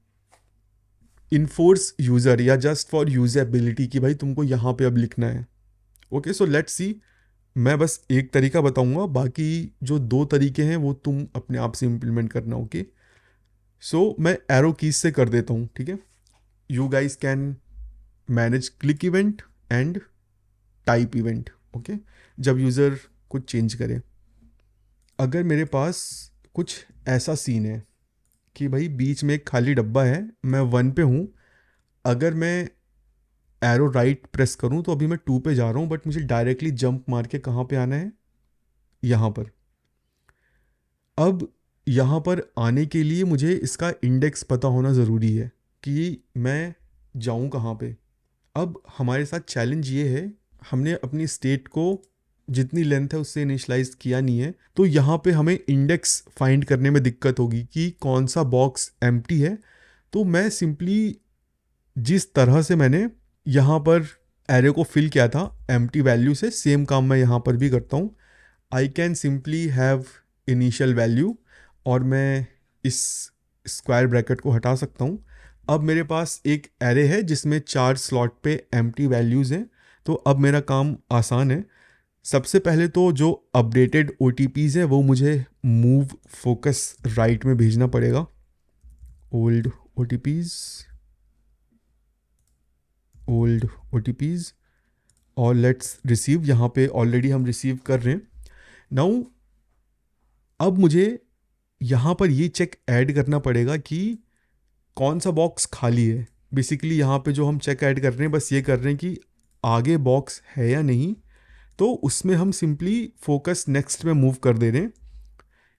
इन्फोर्स यूज़र या जस्ट फॉर यूजेबिलिटी कि भाई तुमको यहाँ पे अब लिखना है. ओके, सो लेट्स सी, मैं बस एक तरीका बताऊंगा, बाकी जो 2 तरीके हैं वो तुम अपने आप से इम्प्लीमेंट करना. ओके, सो मैं एरो कीज से कर देता हूँ, ठीक है. You guys can manage click event and type event. Okay, जब यूज़र कुछ चेंज करे, अगर मेरे पास कुछ ऐसा सीन है कि भाई बीच में एक खाली डब्बा है, मैं 1 पे हूँ, अगर मैं एरो राइट प्रेस करूँ तो अभी मैं 2 पे जा रहा हूँ, बट मुझे डायरेक्टली जंप मार के कहाँ पे आना है, यहाँ पर. अब यहाँ पर आने के लिए मुझे इसका इंडेक्स पता होना ज़रूरी है कि मैं जाऊँ कहाँ पे। अब हमारे साथ चैलेंज ये है, हमने अपनी स्टेट को जितनी लेंथ है उससे इनिशलाइज किया नहीं है, तो यहाँ पे हमें इंडेक्स फाइंड करने में दिक्कत होगी कि कौन सा बॉक्स एम्प्टी है। तो मैं सिंपली जिस तरह से मैंने यहाँ पर एरे को फिल किया था एम्प्टी वैल्यू से, सेम काम मैं यहाँ पर भी करता हूँ। आई can simply have initial value और मैं इस स्क्वायर ब्रैकेट को हटा सकता हूँ। अब मेरे पास एक एरे है जिसमें 4 स्लॉट पे एम्प्टी वैल्यूज़ हैं। तो अब मेरा काम आसान है। सबसे पहले तो जो अपडेटेड ओ हैं वो मुझे मूव फोकस राइट में भेजना पड़ेगा। ओल्ड ओ और लेट्स रिसीव, यहाँ पे ऑलरेडी हम रिसीव कर रहे हैं। नाउ अब मुझे यहाँ पर ये चेक ऐड करना पड़ेगा कि कौन सा बॉक्स खाली है। बेसिकली यहाँ पे जो हम चेक ऐड कर रहे हैं बस ये कर रहे हैं कि आगे बॉक्स है या नहीं, तो उसमें हम सिंपली फोकस नेक्स्ट में मूव कर दे रहे हैं।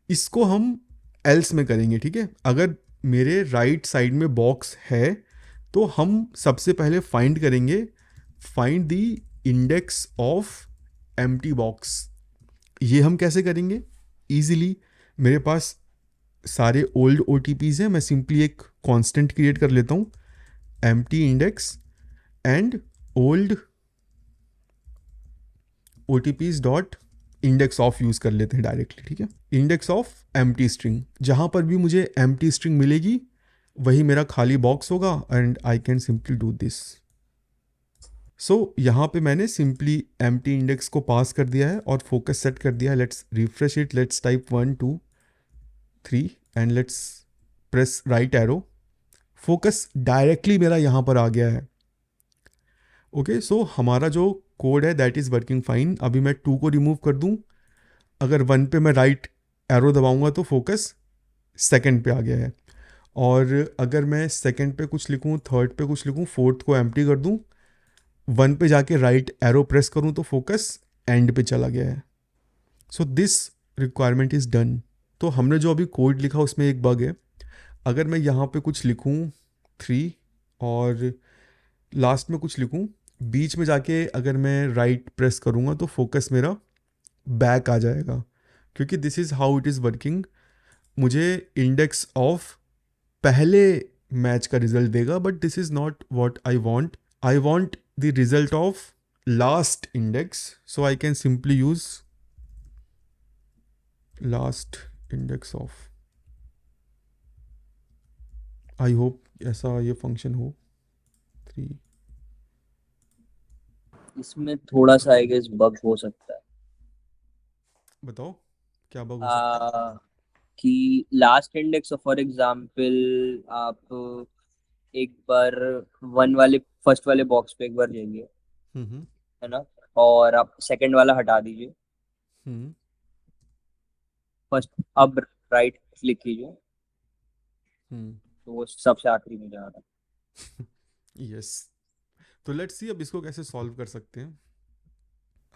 इसको हम एल्स में करेंगे, ठीक है। अगर मेरे राइट साइड में बॉक्स है तो हम सबसे पहले फाइंड करेंगे, find the index of empty box. ये हम कैसे करेंगे ईजिली, मेरे पास सारे ओल्ड ओ हैं। मैं सिंपली एक कांस्टेंट क्रिएट कर लेता हूँ, empty index and old O dot index of use कर लेते हैं डायरेक्टली, ठीक है। इंडेक्स ऑफ एम्प्टी स्ट्रिंग, जहाँ पर भी मुझे एम्प्टी स्ट्रिंग मिलेगी वही मेरा खाली बॉक्स होगा and I can simply do this. So यहाँ पे मैंने सिंपली एम्प्टी इंडेक्स को पास कर दिया है और फोकस सेट कर दिया है। Let's refresh it, let's type 1 2 3 and let's press right arrow. Focus directly मेरा यहाँ पर आ गया है। ओके, सो हमारा जो कोड है दैट इज़ वर्किंग फाइन। अभी मैं 2 को रिमूव कर दूँ, अगर 1 पे मैं राइट एरो दबाऊंगा तो फोकस सेकंड पे आ गया है। और अगर मैं सेकंड पे कुछ लिखूँ, थर्ड पे कुछ लिखूँ, फोर्थ को एम्प्टी कर दूँ, 1 पे जाके राइट एरो प्रेस करूँ तो फोकस एंड पे चला गया है। So this requirement is done. तो हमने जो अभी कोड लिखा उसमें एक बग है। अगर मैं यहाँ पे कुछ लिखूँ 3 और लास्ट में कुछ लिखूँ, बीच में जाके अगर मैं राइट प्रेस करूँगा तो फोकस मेरा बैक आ जाएगा, क्योंकि this is how it is working. मुझे इंडेक्स ऑफ पहले मैच का रिजल्ट देगा, but this is not what I want. I want the result of last index, so I can simply use last index of. I hope ऐसा ये function हो 3।
इसमें थोड़ा सा आई गेस बग हो सकता है।
बताओ क्या बग हो सकता है।
आ, कि लास्ट इंडेक्स फॉर एग्जांपल आप एक बार वन वाले फर्स्ट वाले बॉक्स पे एक बार जाइए,
हम्म
है ना, और आप सेकंड वाला हटा दीजिए।
हम्म
फर्स्ट अब राइट क्लिक कीजिए
हम्म
तो वो सबसे आखिरी में जा रहा है।
यस। तो लेट्स सी अब इसको कैसे सॉल्व कर सकते हैं।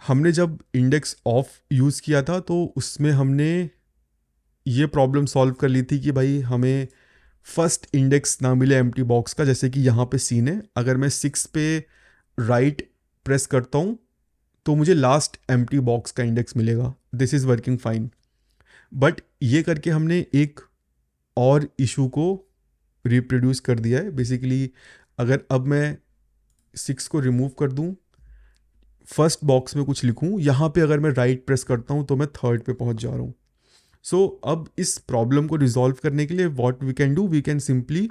हमने जब इंडेक्स ऑफ यूज़ किया था तो उसमें हमने ये प्रॉब्लम सॉल्व कर ली थी कि भाई हमें फर्स्ट इंडेक्स ना मिले एम्प्टी बॉक्स का, जैसे कि यहाँ पे सीन है। अगर मैं 6 पे राइट प्रेस करता हूँ तो मुझे लास्ट एम्प्टी बॉक्स का इंडेक्स मिलेगा। This is working fine. But ये करके हमने एक और इशू को रिप्रोड्यूस कर दिया है। बेसिकली अगर अब मैं 6 को रिमूव कर दूँ, फर्स्ट बॉक्स में कुछ लिखूँ, यहाँ पे अगर मैं राइट प्रेस करता हूँ तो मैं थर्ड पे पहुँच जा रहा हूँ। सो अब इस प्रॉब्लम को रिजॉल्व करने के लिए what we can do, we can simply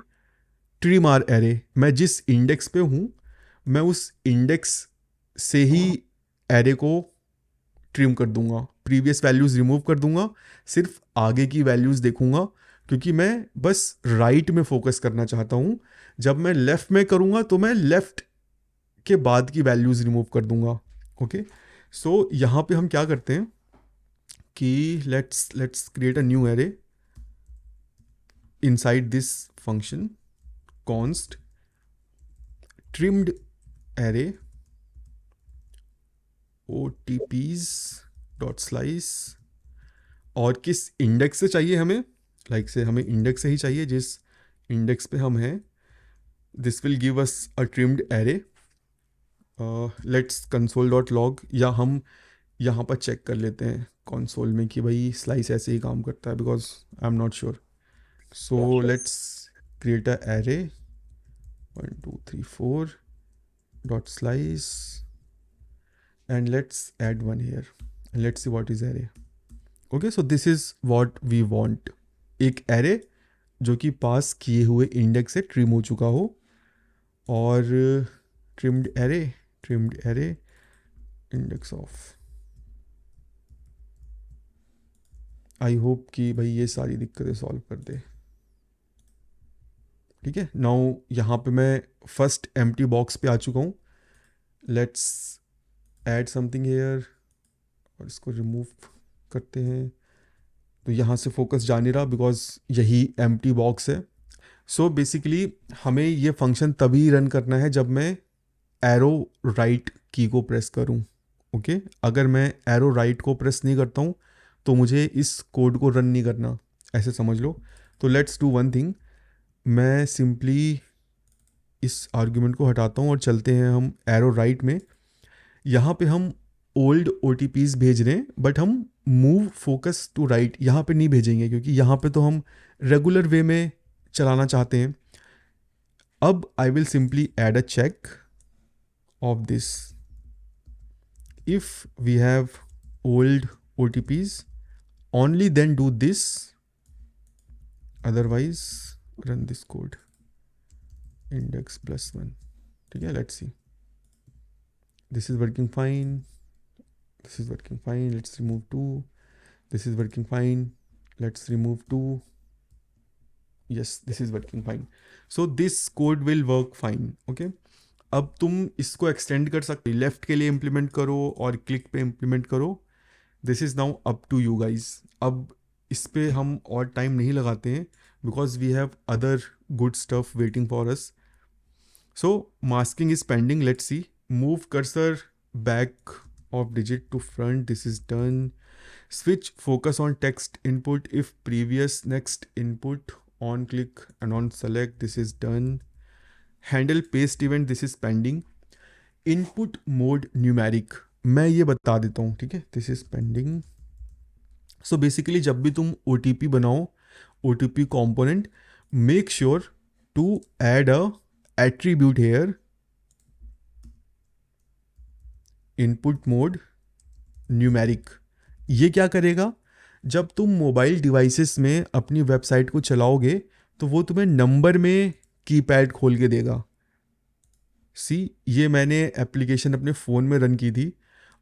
trim our array. मैं जिस इंडेक्स पे हूँ मैं उस इंडेक्स से ही एरे को ट्रिम कर दूंगा, प्रीवियस वैल्यूज़ रिमूव कर दूंगा, सिर्फ आगे की वैल्यूज़ देखूंगा, क्योंकि मैं बस राइट में फोकस करना चाहता हूँ। जब मैं लेफ़्ट में करूँगा तो मैं लेफ़्ट के बाद की वैल्यूज़ रिमूव कर दूंगा। ओके, सो यहाँ पे हम क्या करते हैं कि let's create a new array inside this function const trimmed array otps dot slice और किस इंडेक्स से चाहिए हमें, लाइक से हमें इंडेक्स से ही चाहिए जिस इंडेक्स पे हम हैं. This will give us a trimmed array. Let's console.log, या हम यहाँ पर चेक कर लेते हैं कंसोल में कि भाई स्लाइस ऐसे ही काम करता है, because I am not sure. So let's create a array 1 2 3 4 dot slice, and let's add one here, and let's see what is array. Okay, so this is what we want. एक array जो कि पास किए हुए index से trim हो चुका हो, और trimmed array index of. I hope कि भाई ये सारी दिक्कतें सॉल्व कर दे. ठीक है, नाउ यहाँ पे मैं फर्स्ट एम्प्टी बॉक्स पे आ चुका हूँ. लेट्स ऐड समथिंग हेयर, और इसको रिमूव करते हैं. तो यहाँ से फोकस जा नहीं रहा बिकॉज यही एम्प्टी बॉक्स है. सो बेसिकली हमें ये फंक्शन तभी रन करना है जब मैं एरो राइट की को प्रेस करूँ. ओके, अगर मैं एरो राइट को प्रेस नहीं करता हूँ तो मुझे इस कोड को रन नहीं करना, ऐसे समझ लो. तो लेट्स डू वन थिंग, मैं सिंपली इस आर्ग्यूमेंट को हटाता हूँ और चलते हैं हम एरो राइट में. यहाँ पे हम ओल्ड OTPs भेज रहे हैं, बट हम मूव फोकस टू राइट यहाँ पे नहीं भेजेंगे, क्योंकि यहाँ पे तो हम रेगुलर वे में चलाना चाहते हैं. अब I will simply add a check of this. If we have old OTPs, only then do this, otherwise run this code index +1. ठीक है, let's see. This is working fine. This is working fine. Let's remove 2. This is working fine. Let's remove 2. Yes, this is working fine. So this code will work fine. Okay. अब तुम इसको extend कर सकते, left के लिए implement करो और click पे इम्प्लीमेंट करो. This is now up to you guys. अब इस पे हम और टाइम नहीं लगाते हैं because we have other good stuff waiting for us. So masking is pending. Let's see. Move cursor back of digit to front. This is done. Switch focus on text input if previous next input. On click and on select. This is done. Handle paste event. This is pending. Input mode numeric, मैं ये बता देता हूँ. ठीक है, this is pending. So basically जब भी तुम OTP बनाओ, OTP component, make sure to add a attribute here, input mode numeric. ये क्या करेगा, जब तुम मोबाइल डिवाइसेस में अपनी वेबसाइट को चलाओगे तो वो तुम्हें नंबर में कीपैड खोल के देगा. सी, ये मैंने एप्लीकेशन अपने फ़ोन में रन की थी,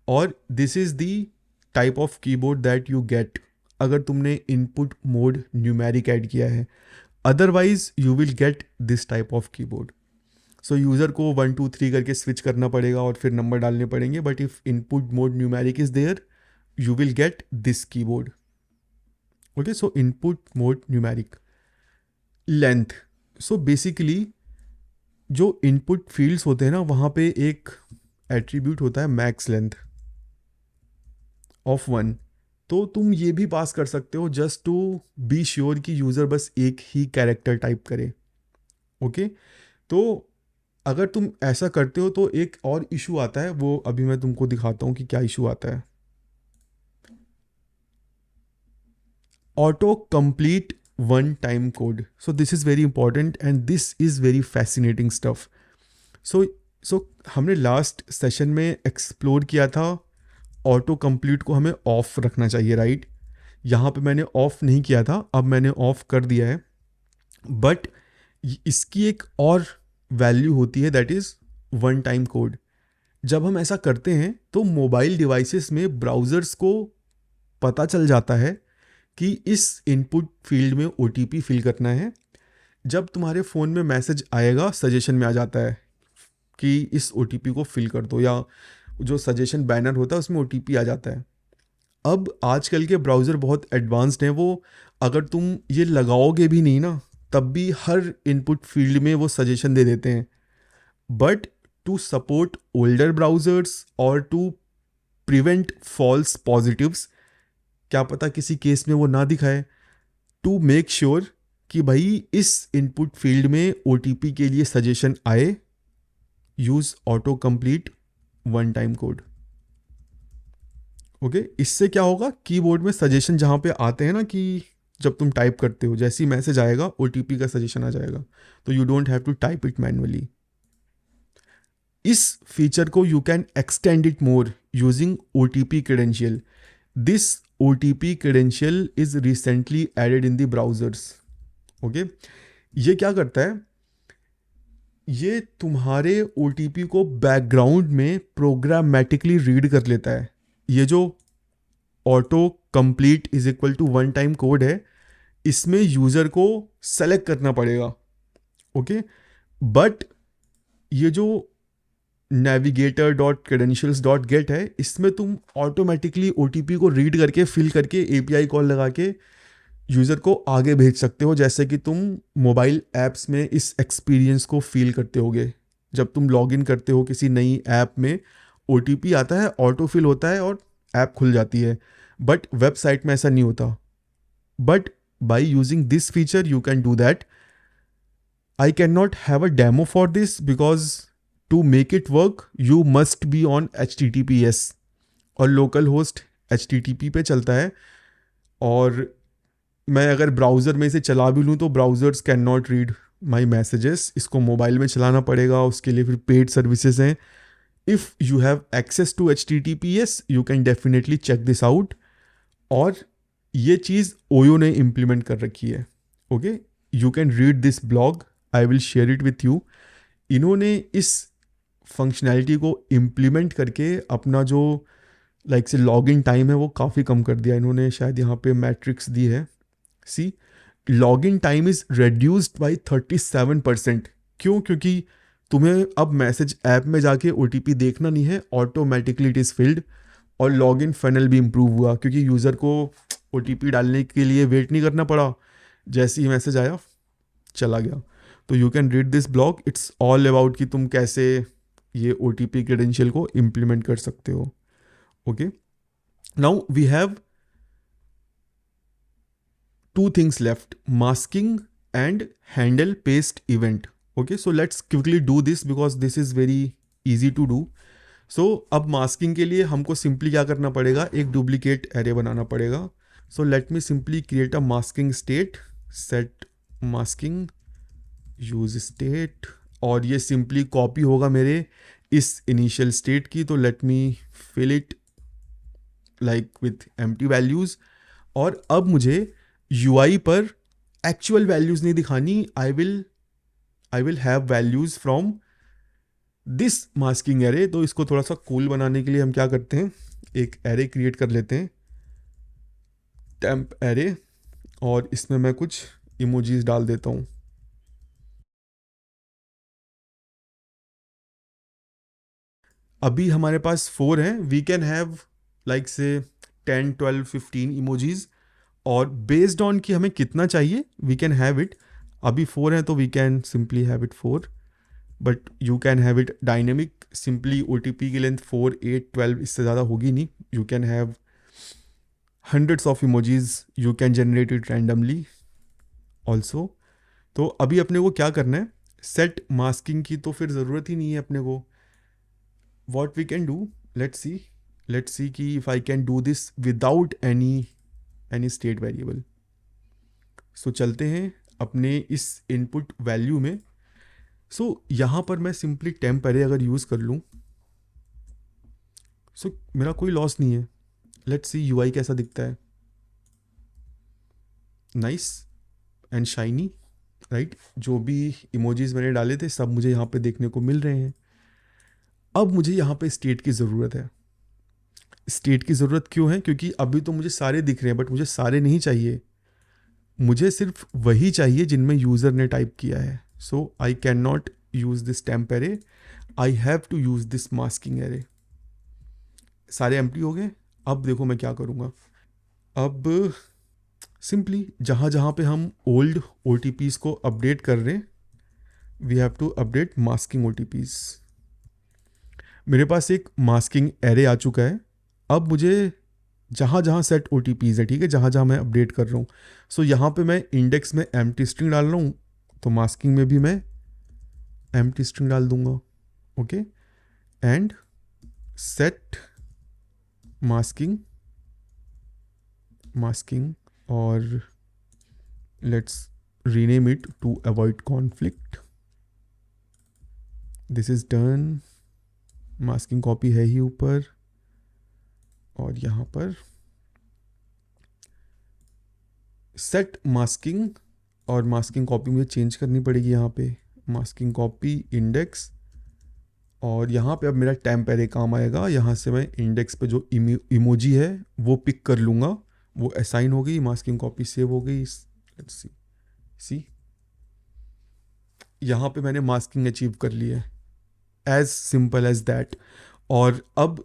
और this is the type of keyboard that you get अगर तुमने इनपुट मोड न्यूमेरिक ऐड किया है. Otherwise you will get this type of keyboard. So user को 1 2 3 करके स्विच करना पड़ेगा और फिर नंबर डालने पड़ेंगे. But if input mode numeric is there, you will get this keyboard. Okay, so input mode numeric. Length. So basically जो input fields होते हैं ना, वहाँ पे एक एट्रीब्यूट होता है मैक्स लेंथ ऑफ 1. तो तुम ये भी पास कर सकते हो जस्ट टू बी श्योर कि यूज़र बस एक ही कैरेक्टर टाइप करे. ओके, तो अगर तुम ऐसा करते हो तो एक और इशू आता है, वो अभी मैं तुमको दिखाता हूँ कि क्या इशू आता है. Autocomplete one time code. So this is very important and this is very fascinating stuff. So हमने लास्ट सेशन में एक्सप्लोर किया था ऑटो कंप्लीट को हमें ऑफ रखना चाहिए, राइट. यहाँ पे मैंने ऑफ नहीं किया था, अब मैंने ऑफ कर दिया है. बट इसकी एक और वैल्यू होती है, that is one time code. जब हम ऐसा करते हैं तो मोबाइल डिवाइसेस में ब्राउज़र्स को पता चल जाता है कि इस इनपुट फील्ड में OTP फिल करना है. जब तुम्हारे फ़ोन में मैसेज आएगा, सजेशन में आ जाता है कि इस OTP को फिल कर दो, या जो सजेशन बैनर होता है उसमें OTP आ जाता है. अब आजकल के ब्राउज़र बहुत एडवांस्ड हैं, वो अगर तुम ये लगाओगे भी नहीं ना, तब भी हर इनपुट फील्ड में वो सजेशन दे देते हैं. But to support older browsers और टू प्रिवेंट फॉल्स पॉजिटिव्स, क्या पता किसी केस में वो ना दिखाए। टू मेक श्योर कि भाई इस इनपुट फील्ड में OTP के लिए सजेशन आए, use auto complete one time code. Okay, इससे क्या होगा, कीबोर्ड में सजेशन जहाँ पे आते हैं ना, कि जब तुम टाइप करते हो जैसे ही मैसेज आएगा OTP का सजेशन आ जाएगा, तो you don't have to type it manually. इस फीचर को you can extend it more using OTP credential. This OTP credential is recently added in the browsers. Okay, ये क्या करता है, ये तुम्हारे OTP को बैकग्राउंड में प्रोग्रामेटिकली रीड कर लेता है। ये जो auto complete is equal to one time code है, इसमें यूज़र को सेलेक्ट करना पड़ेगा। ओके, बट ये जो navigator dot credentials dot gate है, इसमें तुम ऑटोमेटिकली OTP को रीड करके फिल करके API कॉल लगा के यूज़र को आगे भेज सकते हो, जैसे कि तुम मोबाइल ऐप्स में इस एक्सपीरियंस को फील करते होगे। जब तुम लॉगिन करते हो किसी नई ऐप में, OTP आता है, ऑटो फिल होता है और ऐप खुल जाती है, बट वेबसाइट में ऐसा नहीं होता। But by using this feature you can do that. I cannot have a demo for this because to make it work you must be on HTTPS और लोकल होस्ट HTTP पे चलता है। और मैं अगर ब्राउज़र में इसे चला भी लूँ तो browsers can not read my messages. इसको मोबाइल में चलाना पड़ेगा, उसके लिए फिर पेड सर्विसेज हैं। If you have access to HTTPS you can definitely check this out. और ये चीज़ ओयो ने इम्प्लीमेंट कर रखी है। Okay, you can read this blog, I will share it with you. इन्होंने इस फंक्शनैलिटी को इम्प्लीमेंट करके अपना जो लाइक से लॉगिन टाइम है वो काफ़ी कम कर दिया इन्होंने। शायद यहाँ पे मैट्रिक्स दी है, see login time is reduced by 37%। क्यों? क्योंकि तुम्हें अब मैसेज ऐप में जाके OTP देखना नहीं है, ऑटोमेटिकली इट इज़ फिल्ड। और लॉगिन फनल भी इम्प्रूव हुआ क्योंकि यूज़र को OTP डालने के लिए वेट नहीं करना पड़ा, जैसे ही मैसेज आया चला गया। तो you can read this blog, it's all about कि तुम कैसे ये OTP क्रेडेंशियल को इम्प्लीमेंट कर सकते हो। Okay, now we have two things left, masking and handle paste event. Okay, so let's quickly do this because this is very easy to do. So अब masking के लिए हमको simply क्या करना पड़ेगा, एक duplicate array बनाना पड़ेगा। So let me simply create a masking state, set masking use state, और ये simply copy होगा मेरे इस initial state की। तो let me fill it like with empty values। और अब मुझे UI पर एक्चुअल वैल्यूज़ नहीं दिखानी, I will have values from this masking array. तो इसको थोड़ा सा कूल बनाने के लिए हम क्या करते हैं, एक एरे क्रिएट कर लेते हैं, टेम्प एरे, और इसमें मैं कुछ इमोजीज डाल देता हूँ। अभी हमारे पास 4 हैं, वी कैन हैव लाइक से 10, 12, 15 इमोजीज, और बेस्ड ऑन कि हमें कितना चाहिए वी कैन हैव इट। अभी 4 हैं तो we can simply have it 4, but you can have it dynamic. Simply OTP की लेंथ 4, 8, 12 इससे ज़्यादा होगी नहीं। You can have hundreds of emojis, you can generate it randomly also. तो अभी अपने को क्या करना है, सेट मास्किंग की तो फिर ज़रूरत ही नहीं है अपने को। What we can do, let's see कि if I can do this without any state variable. So चलते हैं अपने इस इनपुट वैल्यू में। सो यहाँ पर मैं सिंपली टेम्प एरे अगर यूज़ कर लूँ, सो मेरा कोई लॉस नहीं है। लेट्स सी UI कैसा दिखता है, नाइस एंड शाइनी, राइट। जो भी इमोजीज मैंने डाले थे सब मुझे यहाँ पे देखने को मिल रहे हैं। अब मुझे यहाँ पे स्टेट की ज़रूरत है। स्टेट की ज़रूरत क्यों है, क्योंकि अभी तो मुझे सारे दिख रहे हैं, बट मुझे सारे नहीं चाहिए, मुझे सिर्फ वही चाहिए जिनमें यूज़र ने टाइप किया है। So I can not use this temp array, I have to use this masking array. सारे एम्प्टी हो गए। अब देखो मैं क्या करूँगा, अब सिंपली जहाँ जहाँ पे हम ओल्ड OTPs को अपडेट कर रहे हैं, we have to update masking OTPs। मेरे पास एक मास्किंग एरे आ चुका है। अब मुझे जहाँ जहाँ सेट OTPs है, ठीक है, जहाँ जहाँ मैं अपडेट कर रहा हूँ। सो यहाँ पे मैं इंडेक्स में एम्प्टी स्ट्रिंग डाल रहा हूँ, तो मास्किंग में भी मैं एम्प्टी स्ट्रिंग डाल दूंगा। ओके, एंड सेट मास्किंग, और let's rename it to avoid conflict. This is done. Masking copy है ही ऊपर, और यहाँ पर सेट मास्किंग, और मास्किंग कॉपी मुझे चेंज करनी पड़ेगी यहाँ पे, मास्किंग कॉपी इंडेक्स, और यहाँ पे अब मेरा टेम्प एरे काम आएगा। यहाँ से मैं इंडेक्स पे जो इमोजी है वो पिक कर लूँगा, वो असाइन हो गई, मास्किंग कॉपी सेव हो गई। लेट्स सी यहाँ पे मैंने मास्किंग अचीव कर ली है, एज सिंपल एज दैट। और अब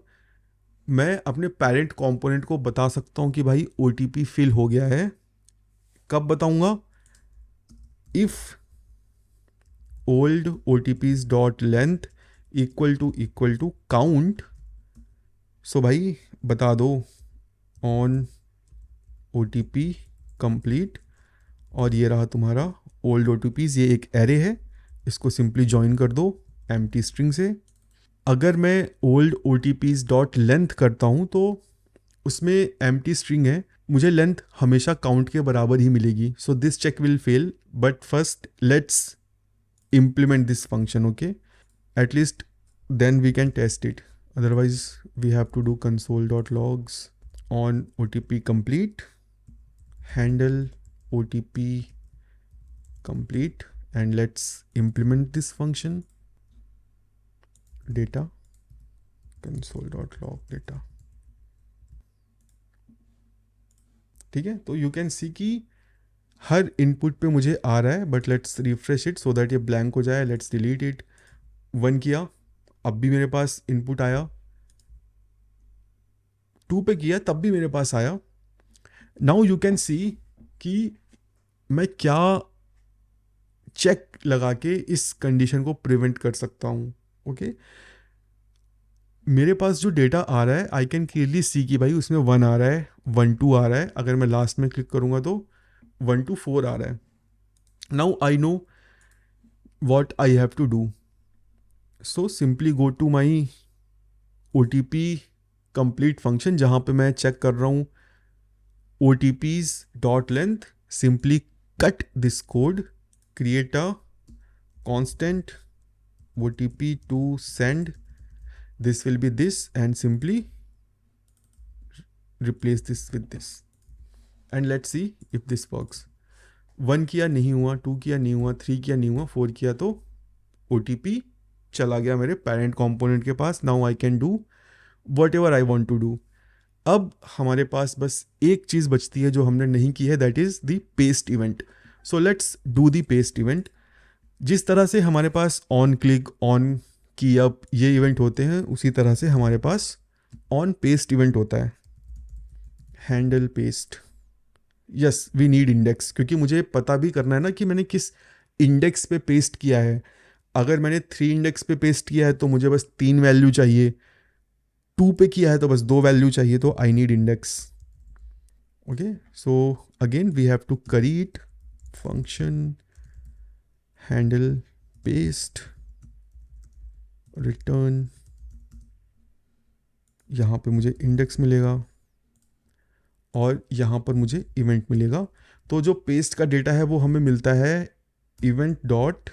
मैं अपने पेरेंट कंपोनेंट को बता सकता हूँ कि भाई OTP फिल हो गया है। कब बताऊँगा? If old OTPs dot length equal to count. So भाई बता दो ऑन OTP कंप्लीट, और ये रहा तुम्हारा ओल्ड OTPs। ये एक एरे है, इसको सिंपली ज्वाइन कर दो एम्प्टी स्ट्रिंग से। अगर मैं ओल्ड OTPs डॉट लेंथ करता हूँ तो उसमें एम्प्टी स्ट्रिंग है, मुझे लेंथ हमेशा काउंट के बराबर ही मिलेगी। So this check will fail, but first let's implement this function, okay? At least then we can test it. Otherwise we have to do console.logs on OTP complete, handle OTP complete, and let's implement this function, data console.log data। ठीक है, तो you can see कि हर input पे मुझे आ रहा है, but let's refresh it so that ये blank हो जाए। Let's delete it. 1 किया, अब भी मेरे पास इनपुट आया। 2 पे किया, तब भी मेरे पास आया। नाउ यू कैन सी कि मैं क्या चेक लगा के इस कंडीशन को प्रिवेंट कर सकता हूँ। ओके, मेरे पास जो डेटा आ रहा है आई कैन क्लियरली सी कि भाई उसमें 1 आ रहा है, 1 2 आ रहा है। अगर मैं लास्ट में क्लिक करूँगा तो 1 2 4 आ रहा है। Now I know what I have to do. So simply go to my OTP complete function, जहाँ पे मैं चेक कर रहा हूँ OTPs dot length. Simply cut this code, create a constant OTP to send, this will be this, and simply replace this with this, and let's see if this works। 1 किया नहीं हुआ, 2 किया नहीं हुआ, 3 किया नहीं हुआ, 4 किया तो OTP चला गया मेरे पेरेंट कंपोनेंट के पास। Now I can do whatever I want to do. अब हमारे पास बस एक चीज़ बचती है जो हमने नहीं की है, that is the paste event. So let's do the paste event. जिस तरह से हमारे पास ऑन क्लिक, ऑन की अप ये इवेंट होते हैं, उसी तरह से हमारे पास ऑन पेस्ट इवेंट होता है। Handle paste, yes we need index, क्योंकि मुझे पता भी करना है ना कि मैंने किस इंडेक्स पे पेस्ट किया है। अगर मैंने 3 इंडेक्स पे पेस्ट किया है तो मुझे बस 3 वैल्यू चाहिए, 2 पे किया है तो बस 2 वैल्यू चाहिए, तो I need index. Okay, so again we have to create function handle paste return. यहाँ पे मुझे इंडेक्स मिलेगा और यहाँ पर मुझे इवेंट मिलेगा। तो जो पेस्ट का डेटा है वो हमें मिलता है event dot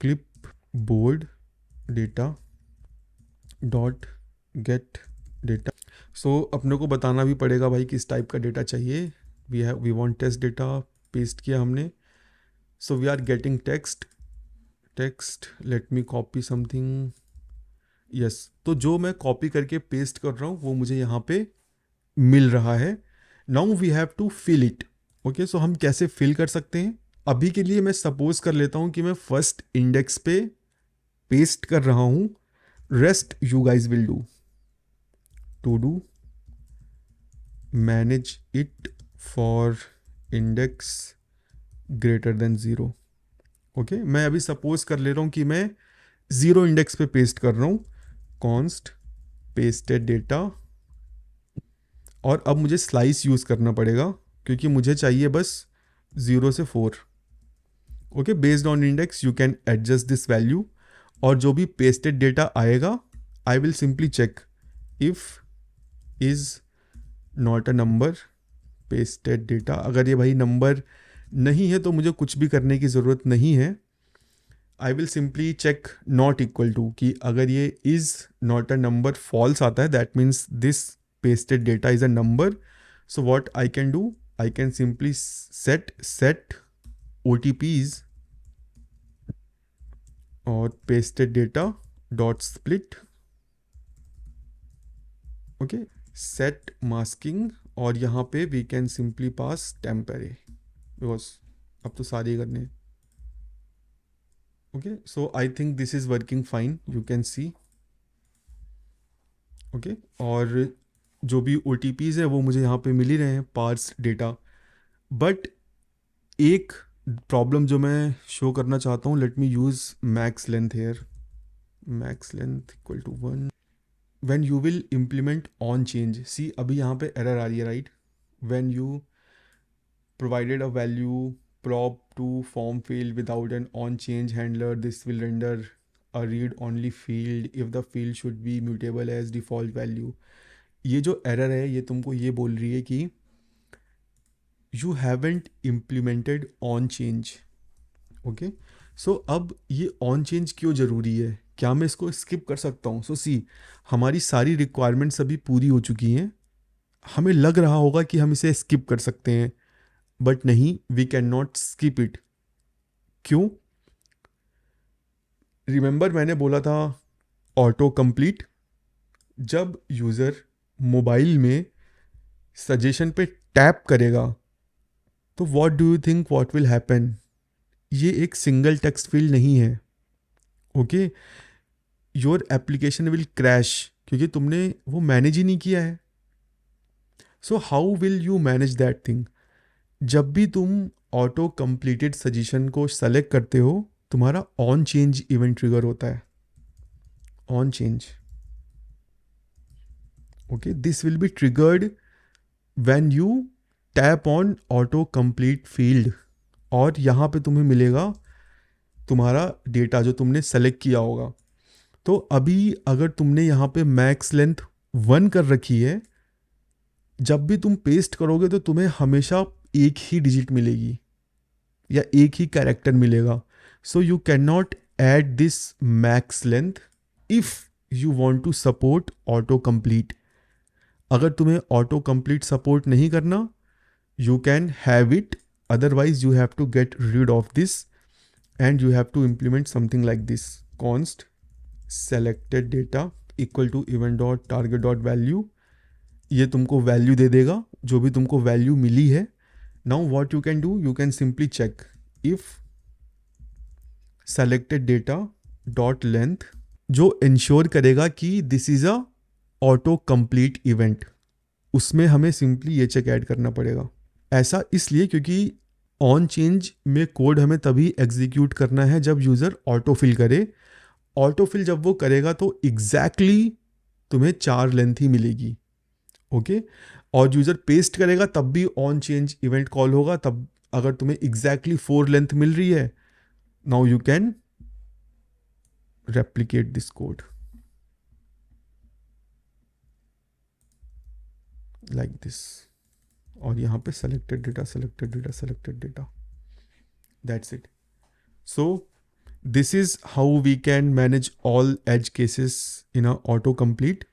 clipboard data dot get data. So अपने को बताना भी पड़ेगा भाई किस टाइप का डेटा चाहिए। We want test data, paste किया हमने। So we are getting text. Let me copy something. Yes, तो जो मैं कॉपी करके पेस्ट कर रहा हूँ वो मुझे यहाँ पे मिल रहा है। Now we have to fill it. Okay, so हम कैसे फिल कर सकते हैं? अभी के लिए मैं सपोज कर लेता हूँ कि मैं फर्स्ट इंडेक्स पे पेस्ट कर रहा हूँ। Rest you guys will do. To do manage it for index greater than 0। Okay, मैं अभी सपोज कर ले रहा हूँ कि मैं 0 इंडेक्स पे पेस्ट कर रहा हूँ। कॉन्स्ट पेस्टेड डेटा, और अब मुझे स्लाइस यूज़ करना पड़ेगा क्योंकि मुझे चाहिए बस 0 से 4. Okay, based on index you can adjust this value, और जो भी पेस्टेड डेटा आएगा I will simply check if is not a number pasted data. अगर ये भाई नंबर नहीं है तो मुझे कुछ भी करने की ज़रूरत नहीं है. I will simply check not equal to, कि अगर ये इज़ नॉट अ नंबर फॉल्स आता है that means this pasted data is a number. So what I can do, I can simply set OTPs और pasted data dot split. Okay, set masking, और यहाँ पे we can simply pass temp array because अब तो सारे करने हैं. Okay, so I think this is working fine, you can see. Okay, और जो भी OTPs है वो मुझे यहाँ पे मिल ही रहे हैं पार्स डेटा. बट एक प्रॉब्लम जो मैं शो करना चाहता हूँ, let me use max length here. Max length equal to 1. When you will implement on change, see अभी यहाँ पे एरर आ रही है right. When you provided a value prop to form field without an on change handler, this will render a read only field if the field should be mutable as default value. ये जो error है ये तुमको ये बोल रही है कि you haven't implemented on change. Okay, so अब ये ऑन चेंज क्यों ज़रूरी है, क्या मैं इसको स्किप कर सकता हूँ? सो सी, हमारी सारी रिक्वायरमेंट्स अभी पूरी हो चुकी हैं. हमें लग रहा होगा कि हम इसे स्किप कर सकते हैं, बट नहीं, we can not skip it. क्यों? रिमेंबर मैंने बोला था ऑटो कंप्लीट. जब यूज़र मोबाइल में सजेशन पे टैप करेगा तो what do you think what will happen? ये एक सिंगल टेक्स्ट फील्ड नहीं है. Okay, your application will crash क्योंकि तुमने वो मैनेज ही नहीं किया है. So how will you manage that thing? जब भी तुम ऑटो कंप्लीटेड सजेशन को सेलेक्ट करते हो तुम्हारा ऑन चेंज इवेंट ट्रिगर होता है. On change, okay, this will be triggered when you tap on auto complete field, और यहाँ पे तुम्हें मिलेगा तुम्हारा डेटा जो तुमने सेलेक्ट किया होगा. तो अभी अगर तुमने यहाँ पे मैक्स लेंथ 1 कर रखी है, जब भी तुम पेस्ट करोगे तो तुम्हें हमेशा एक ही डिजिट मिलेगी या एक ही कैरेक्टर मिलेगा. So you can not add this max length if you want to support auto complete. अगर तुम्हें ऑटो कंप्लीट सपोर्ट नहीं करना, you can have it, otherwise you have to get rid of this and you have to implement something like this. Const selected data equal to event dot target dot value. ये तुमको value दे देगा जो भी तुमको value मिली है. Now what you can do, you can simply check if selected data dot length, जो ensure करेगा कि this is a auto complete event. उसमें हमें सिंपली ये चेक ऐड करना पड़ेगा. ऐसा इसलिए क्योंकि ऑन चेंज में कोड हमें तभी एग्जीक्यूट करना है जब यूज़र ऑटो फिल करे. ऑटो फिल जब वो करेगा तो एग्जैक्टली तुम्हें 4 लेंथ ही मिलेगी. ओके, और यूज़र पेस्ट करेगा तब भी ऑन चेंज इवेंट कॉल होगा. तब अगर तुम्हें एग्जैक्टली 4 लेंथ मिल रही है, now you can replicate this code like this, और यहाँ पे selected data selected data selected data, that's it. So this is how we can manage all edge cases in a auto complete.